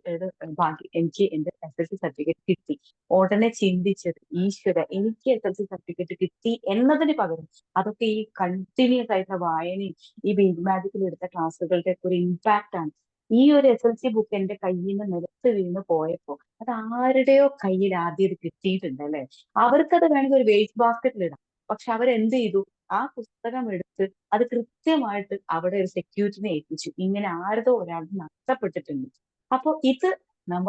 S3: ഭാഗ്യം എനിക്ക് എന്റെ SSLC സർട്ടിഫിക്കറ്റ് കിട്ടി. ഉടനെ ചിന്തിച്ചത്, ഈശ്വര എനിക്ക് SSLC സർട്ടിഫിക്കറ്റ് കിട്ടി എന്നതിന് പകരം അതൊക്കെ ഈ കണ്ടിന്യൂസ് ആയിട്ടുള്ള വായനയും ഈ ബീഡ് മാജിക്കിൽ എടുത്ത ക്ലാസ്സുകളുടെ ഒരു ഇമ്പാക്റ്റ് ആണ്. ഈ ഒരു SSLC ബുക്ക് എന്റെ കയ്യിൽ നിന്ന് നിലത്ത് വീണ് പോയപ്പോ അത് ആരുടെയോ കയ്യിൽ ആദ്യം ഇത് കിട്ടിയിട്ടുണ്ട് അല്ലെ. അവർക്കത് വേണമെങ്കിൽ ഒരു വേസ്റ്റ് ബാസ്ക്കറ്റിൽ ഇടാം. പക്ഷെ അവരെന്ത് ചെയ്തു, ആ പുസ്തകം എടുത്ത് അത് കൃത്യമായിട്ട് അവിടെ ഒരു സെക്യൂരിറ്റിനെ ഏൽപ്പിച്ചു. ഇങ്ങനെ ആരതോ ഒരാൾ നഷ്ടപ്പെട്ടിട്ടുണ്ട്. അപ്പൊ ഇത്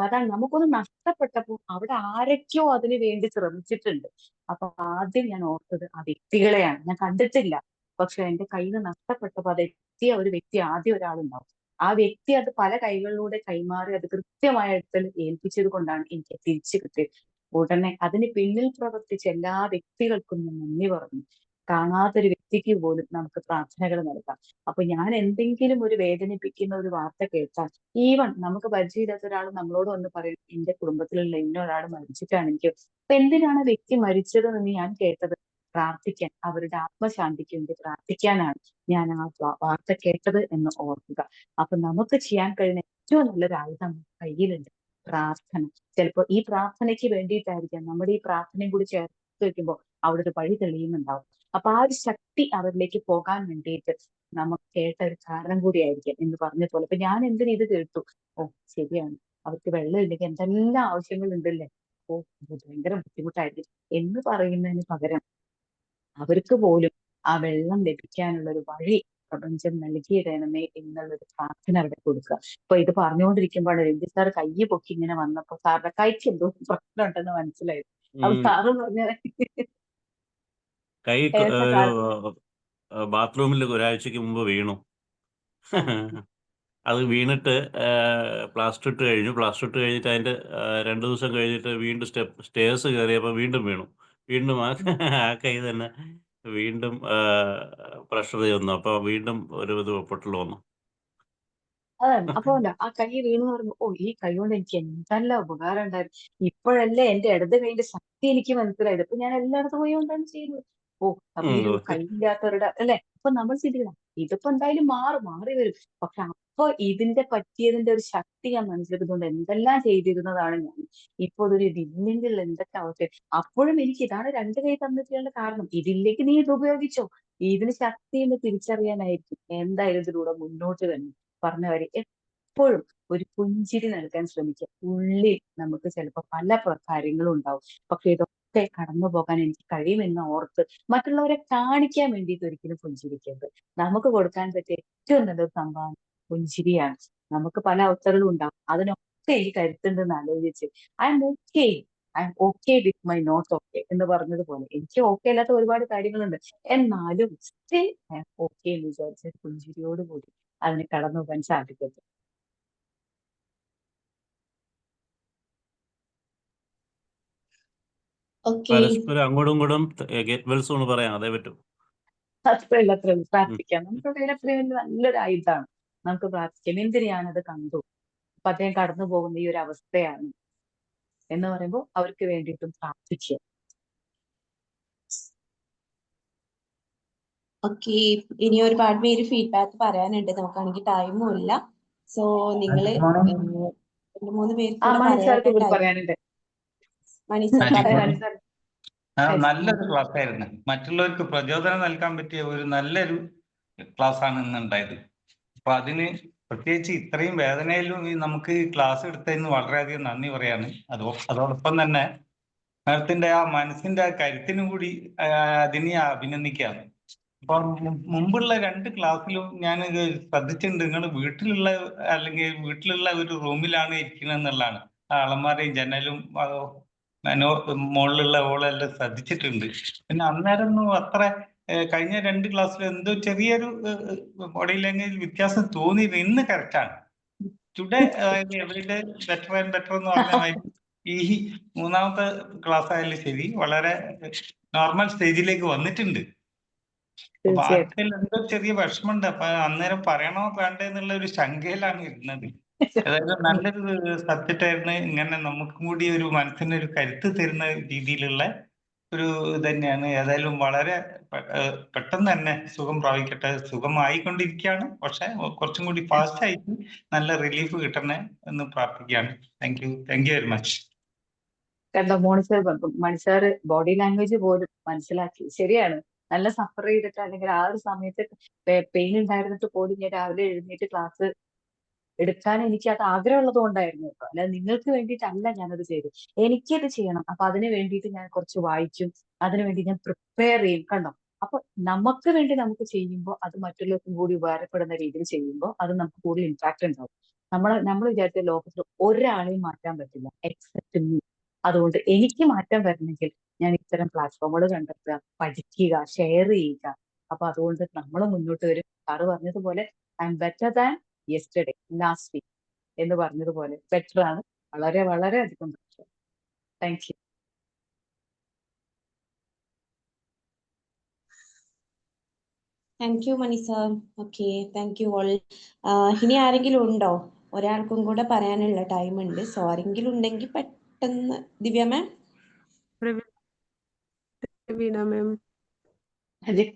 S3: അതാണ് നമുക്കൊന്ന് നഷ്ടപ്പെട്ടപ്പോൾ അവിടെ ആരൊക്കെയോ അതിനു വേണ്ടി ശ്രമിച്ചിട്ടുണ്ട്. അപ്പൊ ആദ്യം ഞാൻ ഓർത്തത് ആ വ്യക്തികളെയാണ്. ഞാൻ കണ്ടിട്ടില്ല, പക്ഷെ എന്റെ കയ്യിൽ നിന്ന് നഷ്ടപ്പെട്ടപ്പോൾ അത് എത്തിയ ഒരു വ്യക്തി ആദ്യം ഒരാളുണ്ടാവും. ആ വ്യക്തി അത് പല കൈകളിലൂടെ കൈമാറി അത് കൃത്യമായ ഇടത്തിൽ ഏൽപ്പിച്ചത് കൊണ്ടാണ് എനിക്ക് തിരിച്ചു കിട്ടിയത്. ഉടനെ അതിന് പിന്നിൽ പ്രവർത്തിച്ച എല്ലാ വ്യക്തികൾക്കും ഞാൻ നന്ദി പറഞ്ഞു. കാണാത്തൊരു വ്യക്തിക്ക് പോലും നമുക്ക് പ്രാർത്ഥനകൾ നൽകാം. അപ്പൊ ഞാൻ എന്തെങ്കിലും ഒരു വേദനിപ്പിക്കുന്ന ഒരു വാർത്ത കേട്ടാൽ, ഈവൻ നമുക്ക് പരിചയമില്ലാത്ത ഒരാൾ നമ്മളോട് വന്ന് പറയും എന്റെ കുടുംബത്തിലുള്ള ഇന്ന ഒരാൾ മരിച്ചിട്ടാണ് എനിക്ക്, അപ്പൊ എന്തിനാണ് വ്യക്തി മരിച്ചതെന്ന് ഞാൻ കേട്ടത് പ്രാർത്ഥിക്കാൻ, അവരുടെ ആത്മശാന്തിക്ക് വേണ്ടി പ്രാർത്ഥിക്കാനാണ് ഞാൻ ആ വാർത്ത കേട്ടത് എന്ന് ഓർക്കുക. അപ്പൊ നമുക്ക് ചെയ്യാൻ കഴിയുന്ന ഏറ്റവും നല്ലൊരു ആയുധം കയ്യിലുണ്ട്, പ്രാർത്ഥന. ചിലപ്പോൾ ഈ പ്രാർത്ഥനയ്ക്ക് വേണ്ടിയിട്ടായിരിക്കാം നമ്മുടെ ഈ പ്രാർത്ഥനയും കൂടി ചേർത്ത് വെക്കുമ്പോൾ അവിടെ ഒരു വഴി തെളിയുന്നുണ്ടാവും. അപ്പൊ ആ ഒരു ശക്തി അവരിലേക്ക് പോകാൻ വേണ്ടിയിട്ട് നമുക്ക് കേട്ട ഒരു കാരണം കൂടിയായിരിക്കും എന്ന് പറഞ്ഞ പോലെ. അപ്പൊ ഞാൻ എന്തിനും ഇത് കേട്ടു, ഓ ശരിയാണ്, അവർക്ക് വെള്ളം ഇല്ലെങ്കിൽ എന്തെല്ലാം ആവശ്യങ്ങൾ ഉണ്ടല്ലേ, ഓ ഭയങ്കര ബുദ്ധിമുട്ടായിരിക്കും എന്ന് പറയുന്നതിന് പകരം അവർക്ക് പോലും ആ വെള്ളം ലഭിക്കാനുള്ള ഒരു വഴി പ്രപഞ്ചം നൽകിയിടണമേ എന്നുള്ളൊരു പ്രാർത്ഥന അവിടെ കൊടുക്കുക. അപ്പൊ ഇത് പറഞ്ഞുകൊണ്ടിരിക്കുമ്പോഴാണ് രഞ്ജിത്ത് സാർ കൈ പൊക്കി ഇങ്ങനെ വന്നപ്പോ സാറിന്റെ കൈക്ക് എന്തോ പ്രശ്നം ഉണ്ടെന്ന് മനസ്സിലായത്. അപ്പൊ സാറ് പറഞ്ഞ
S6: കൈ
S3: ഏത്ത
S6: ഒരു
S3: കാലത്ത്
S6: ബാത്റൂമിൽ ഒരാഴ്ചക്ക് മുമ്പ് വീണു.
S3: ആ,
S6: അത് വീണിട്ട് പ്ലാസ്റ്റർ ഇട്ട് കഴിഞ്ഞു. പ്ലാസ്റ്റർ ഇട്ട് കഴിഞ്ഞിട്ട് അതിൻ്റെ 2 ദിവസം കഴിഞ്ഞിട്ട് വീണ്ടും സ്റ്റേഴ്സ് കയറിയപ്പോൾ വീണ്ടും വീണു. വീണ്ടും ആ കൈ തന്നെ വീണ്ടും പ്രഷർ ചെന്നു. അപ്പോൾ വീണ്ടും ഒരു ഇത് പൊട്ടൽ വന്നു.
S3: അതാണ്. അപ്പൊ അല്ല ആ കൈ വീണെന്ന് പറയുമ്പോ, ഓ ഈ കൈ കൊണ്ട് എനിക്ക് എന്തെല്ലാം ഉപകാരം ഉണ്ടായിരുന്നു. ഇപ്പോഴല്ലേ എന്റെ ഇടത് കൈയുടെ ശക്തി എനിക്ക് മനസ്സിലായത്. അപ്പൊ ഞാൻ എല്ലായിടത്തും പോയി കൊണ്ടാണ് ചെയ്യുന്നത്. ഓ അപ്പൊ ഈ ഒരു കൈയില്ലാത്തവരുടെ അല്ലെ. അപ്പൊ നമ്മൾ ചിന്തിക്കണം, ഇതിപ്പോ എന്തായാലും മാറി വരും. പക്ഷെ അപ്പൊ ഇതിന്റെ പറ്റിയതിന്റെ ഒരു ശക്തി ഞാൻ മനസ്സിലാക്കുന്നതുകൊണ്ട് എന്തെല്ലാം ചെയ്തിരുന്നതാണ് ഞാൻ. ഇപ്പൊ അതൊരു ഇതില്ലെങ്കിൽ എന്തൊക്കെ അവസ്ഥ. അപ്പോഴും എനിക്ക് ഇതാണ് 2 കൈ തന്നിട്ടുള്ള കാരണം. ഇതിലേക്ക് നീ ഇത് ഉപയോഗിച്ചോ, ഇതിന് ശക്തി എന്ന് തിരിച്ചറിയാനായിരിക്കും എന്തായാലും ഇതിലൂടെ മുന്നോട്ട് തന്നെ പറഞ്ഞ കാര്യം. എപ്പോഴും ഒരു പുഞ്ചിരി നൽകാൻ ശ്രമിക്കുക. ഉള്ളിൽ നമുക്ക് ചിലപ്പോൾ പല കാര്യങ്ങളും ഉണ്ടാവും, പക്ഷെ ഇതൊക്കെ കടന്നു പോകാൻ എനിക്ക് കഴിയുമെന്ന് ഓർത്ത് മറ്റുള്ളവരെ കാണിക്കാൻ വേണ്ടിയിട്ട് ഒരിക്കലും പുഞ്ചിരിക്കരുത്. നമുക്ക് കൊടുക്കാൻ പറ്റിയ ഏറ്റവും നല്ലൊരു സംഭവം പുഞ്ചിരിയാണ്. നമുക്ക് പല അവസ്ഥകളും ഉണ്ടാവും, അതിനൊക്കെ എനിക്ക് കരുത്തുണ്ടെന്ന് ആലോചിച്ച് I am okay with my not okay എന്ന് പറഞ്ഞതുപോലെ എനിക്ക് ഓക്കെ അല്ലാത്ത ഒരുപാട് കാര്യങ്ങളുണ്ട്, എന്നാലും സ്റ്റിൽ ഐ എം ഓക്കെ എന്ന് വിചാരിച്ച പുഞ്ചിരിയോട് കൂടി അതിന് കടന്നു പോകാൻ സാധിക്കട്ടെ.
S1: ഓക്കെ.
S6: പരസ്പരം അങ്ങോട്ടും ഇങ്ങോട്ടും ഗെറ്റ് വെൽ സൂൺ പറയാം, അതേ പറ്റും.
S3: അത്രയുള്ള പ്രാർത്ഥിക്കാം. നമുക്ക് അത്രയും നല്ലൊരു ആയുധമാണ്. നമുക്ക് പ്രാർത്ഥിക്കാം. എന്തിനാണത് കണ്ടു, അപ്പൊ അദ്ദേഹം കടന്നു പോകുന്ന ഈ ഒരു അവസ്ഥയാണ് എന്ന് പറയുമ്പോൾ അവർക്ക് വേണ്ടിയിട്ടും പ്രാർത്ഥിക്കുക.
S1: ഓക്കെ. ഇനി ഒരുപാട് പേര് ഫീഡ്ബാക്ക് പറയാനുണ്ട്, നമുക്കാണെങ്കിൽ ടൈമും ഇല്ല. സോ നിങ്ങള് 2-3 പേർക്ക്
S3: ആ
S1: കൂടെ
S3: മണി സാർക്ക് കൂടി
S1: പറയാനായിട്ട്
S3: പറയാനുണ്ട്.
S1: മണി സർ പറയാം.
S3: മണി സാർ
S7: നല്ലൊരു ക്ലാസ് ആയിരുന്നു. മറ്റുള്ളവർക്ക് പ്രചോദനം നൽകാൻ പറ്റിയ ഒരു നല്ലൊരു ക്ലാസ് ആണ് ഇന്നുണ്ടായത്. അപ്പൊ അതിന് പ്രത്യേകിച്ച് ഇത്രയും വേദനയിലും നമുക്ക് ക്ലാസ് എടുത്തതിന് വളരെയധികം നന്ദി പറയാണ്. അതോടൊപ്പം തന്നെ മാഡത്തിന്റെ ആ മനസ്സിന്റെ ആ കരുത്തിനും കൂടി അതിനെ അഭിനന്ദിക്കുകയാണ്. അപ്പൊ മുമ്പുള്ള 2 ക്ലാസ്സിലും ഞാൻ ശ്രദ്ധിച്ചിട്ടുണ്ട്, നിങ്ങൾ വീട്ടിലുള്ള ഒരു റൂമിലാണ് ഇരിക്കുന്നത് എന്നുള്ളതാണ്. ആ അളമാരയും ജനലും മുകളിലുള്ള ഓളെല്ലാം ശ്രദ്ധിച്ചിട്ടുണ്ട്. പിന്നെ അന്നേരമൊന്നും അത്ര കഴിഞ്ഞ 2 ക്ലാസ്സിൽ എന്തോ ചെറിയൊരു ബോഡി ലാംഗ്വേജ് വ്യത്യാസം തോന്നിയിരുന്നു. ഇന്ന് കറക്റ്റാണ്. Today everyday better and better എന്ന് പറഞ്ഞ മാതിരി ഈ 3ാമത്തെ ക്ലാസ് ആയാലും ശരി വളരെ നോർമൽ സ്റ്റേജിലേക്ക് വന്നിട്ടുണ്ട്. അപ്പൊ അതിൽ എന്തോ ചെറിയ വിഷമമുണ്ട്. അപ്പൊ അന്നേരം പറയണോ വേണ്ടേ എന്നുള്ള ഒരു ശങ്കയിലാണ് ഇരുന്നത്. ഏതായാലും നല്ലൊരു സബ്ജക്റ്റ് ആയിരുന്നു. ഇങ്ങനെ നമുക്കും കൂടി ഒരു മനസ്സിനൊരു കരുത്ത് തരുന്ന രീതിയിലുള്ള ഒരു ഇത് തന്നെയാണ്. ഏതായാലും വളരെ പെട്ടെന്ന് തന്നെ സുഖം പ്രാപിക്കട്ടെ. സുഖമായിക്കൊണ്ടിരിക്കുകയാണ്, പക്ഷെ കുറച്ചും കൂടി ഫാസ്റ്റ് ആയിട്ട് നല്ല റിലീഫ് കിട്ടണേ എന്ന് പ്രാർത്ഥിക്കുകയാണ്. Thank you very much.
S3: കണ്ടോ മണിസാറ് ബോഡി ലാംഗ്വേജ് പോലും മനസ്സിലാക്കി. ശരിയാണ്, നല്ല സഫർ ചെയ്തിട്ട് അല്ലെങ്കിൽ ആ ഒരു സമയത്ത് പെയിൻ ഉണ്ടായിരുന്നിട്ട് പോലും ഞാൻ രാവിലെ എഴുന്നേറ്റ് ക്ലാസ് എടുക്കാൻ എനിക്ക് അത് ആഗ്രഹമുള്ളത് കൊണ്ടായിരുന്നു കേട്ടോ. അല്ലാതെ നിങ്ങൾക്ക് വേണ്ടിയിട്ടല്ല ഞാനത് ചെയ്തത്, എനിക്കത് ചെയ്യണം. അപ്പൊ അതിന് വേണ്ടിയിട്ട് ഞാൻ കുറച്ച് വായിക്കും, അതിനു വേണ്ടി ഞാൻ പ്രിപ്പയർ ചെയ്യും. കണ്ടോ, അപ്പൊ നമുക്ക് വേണ്ടി നമുക്ക് ചെയ്യുമ്പോൾ അത് മറ്റുള്ളവർക്കും കൂടി ഉപകാരപ്പെടുന്ന രീതിയിൽ ചെയ്യുമ്പോൾ അത് നമുക്ക് കൂടുതൽ ഇമ്പാക്ട് ഉണ്ടാവും. നമ്മൾ വിചാരിച്ച ലോകത്തിൽ ഒരാളെയും മാറ്റാൻ പറ്റില്ല എക്സെപ്റ്റ് മീ. അതുകൊണ്ട് എനിക്ക് മാറ്റം വരണമെങ്കിൽ ഞാൻ ഇത്തരം പ്ലാറ്റ്ഫോമുകൾ കണ്ടെത്തുക, പഠിക്കുക, ഷെയർ ചെയ്യുക. അപ്പൊ അതുകൊണ്ട് നമ്മൾ മുന്നോട്ട് വരും. സാറ് പറഞ്ഞതുപോലെ I am better than yesterday, last week എന്ന് പറഞ്ഞതുപോലെ ബെറ്റർ ആണ്. വളരെ വളരെ അധികം better. Thank you.
S1: Thank you Mani sir. Okay, thank you all. ഇനി ആരെങ്കിലും ഉണ്ടോ? ഒരാൾക്കും കൂടെ പറയാനുള്ള ടൈം ഉണ്ട്. സോ ആരെങ്കിലും ഉണ്ടെങ്കിൽ പെട്ടെന്ന്. ദിവ്യ മാം.
S8: പ്രവീണ മാം,
S3: അജിത്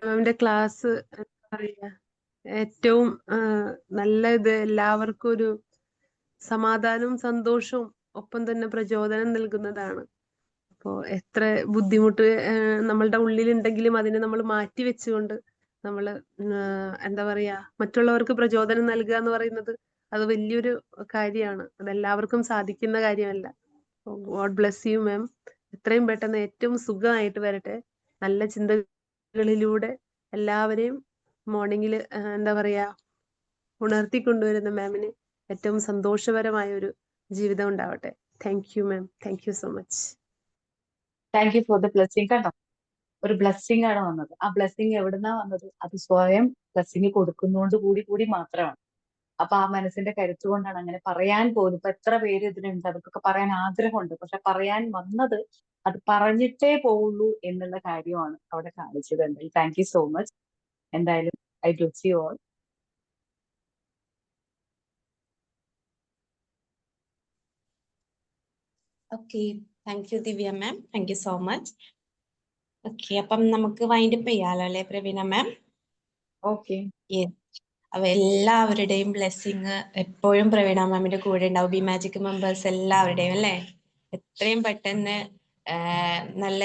S8: മാമിന്റെ ക്ലാസ് എന്താ പറയാ, ഏറ്റവും നല്ല ഇത് എല്ലാവർക്കും ഒരു സമാധാനവും സന്തോഷവും ഒപ്പം തന്നെ പ്രചോദനം നൽകുന്നതാണ്. അപ്പോൾ എത്ര ബുദ്ധിമുട്ട് നമ്മളുടെ ഉള്ളിലുണ്ടെങ്കിലും അതിനെ നമ്മൾ മാറ്റി വെച്ചുകൊണ്ട് നമ്മൾ എന്താ പറയാ, മറ്റുള്ളവർക്ക് പ്രചോദനം നൽകുക എന്ന് പറയുന്നത് അത് വലിയൊരു കാര്യമാണ്. അതെല്ലാവർക്കും സാധിക്കുന്ന കാര്യമല്ല. God bless you ma'am. എത്രയും പെട്ടെന്ന് ഏറ്റവും സുഖമായിട്ട് വരട്ടെ. നല്ല ചിന്തകളിലൂടെ എല്ലാവരെയും മോർണിംഗിൽ എന്താ പറയാ ഉണർത്തിക്കൊണ്ടുവരുന്ന മാമിന് ഏറ്റവും സന്തോഷപരമായ ഒരു ജീവിതം ഉണ്ടാവട്ടെ. Thank you ma'am. Thank you so much.
S3: Thank you for the blessing. കണ്ടോ, ഒരു ബ്ലെസ്സിങ് ആണ് വന്നത്. ആ ബ്ലെസ്സിങ് എവിടുന്നാ വന്നത്? അത് സ്വയം ബ്ലെസ്സിങ് കൊടുക്കുന്നോണ്ട് കൂടി മാത്രമാണ്. അപ്പൊ ആ മനസ്സിന്റെ കരുത്ത് കൊണ്ടാണ് അങ്ങനെ പറയാൻ പോലും. ഇപ്പൊ എത്ര പേര് ഇതിനുണ്ട്, അവർക്കൊക്കെ പറയാൻ ആഗ്രഹമുണ്ട്, പക്ഷെ പറയാൻ വന്നത് അത് പറഞ്ഞിട്ടേ പോവുള്ളൂ എന്നുള്ള കാര്യമാണ് അവിടെ കാണിച്ചത്. എന്തായാലും താങ്ക് യു സോ മച്ച്. എന്തായാലും I bless you all.
S1: Okay, thank U Divya ma'am. Thank you so much. Okay, അപ്പം നമുക്ക് വൈൻഡപ്പ് ചെയ്യാലോ അല്ലെ പ്രവീണ മാം?
S3: ഓക്കെ,
S1: അപ്പൊ എല്ലാവരുടെയും ബ്ലെസ്സിങ് എപ്പോഴും പ്രവീണ മാമിന്റെ കൂടെ ഉണ്ടാവും. ബി മാജിക് മെമ്പേഴ്സ് എല്ലാവരുടെയും അല്ലേ, എത്രയും പെട്ടെന്ന് നല്ല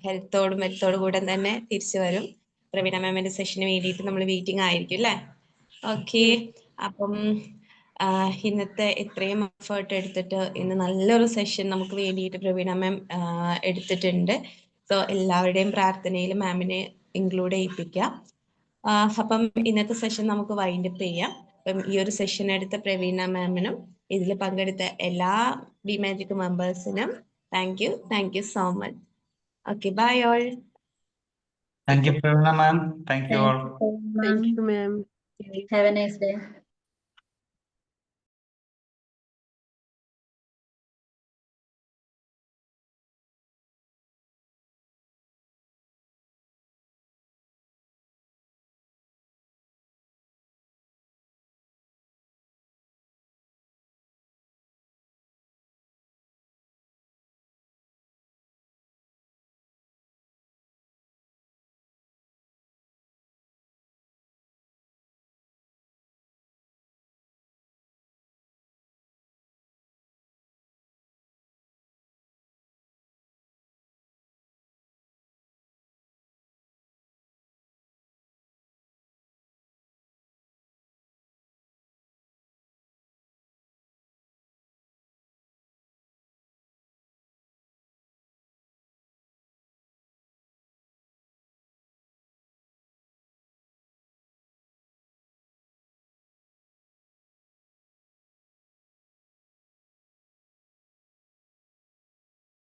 S1: ഹെൽത്തോടും കൂടെ തന്നെ തിരിച്ചു വരും. പ്രവീണ മാമിന്റെ സെഷന് വേണ്ടിയിട്ട് നമ്മൾ വെയിറ്റിംഗ് ആയിരിക്കും അല്ലേ? ഓക്കെ, അപ്പം ഇന്നത്തെ ഇത്രയും എഫേർട്ട് എടുത്തിട്ട് ഇന്ന് നല്ലൊരു സെഷൻ നമുക്ക് വേണ്ടിയിട്ട് പ്രവീണ മാം എടുത്തിട്ടുണ്ട്. സോ എല്ലാവരുടെയും പ്രാർത്ഥനയിൽ മാമിനെ ഇൻക്ലൂഡ് ചെയ്യിപ്പിക്കാം. അപ്പം ഇന്നത്തെ സെഷൻ നമുക്ക് വൈൻഡപ്പ് ചെയ്യാം. അപ്പം ഈ ഒരു സെഷൻ എടുത്ത പ്രവീണ മാമിനും ഇതിൽ പങ്കെടുത്ത എല്ലാ ബി മാജിക് മെമ്പേഴ്സിനും thank you so much. Okay, bye all.
S7: Thank you Praveena ma'am. Thank you all.
S8: Thank you ma'am.
S2: Have a nice day.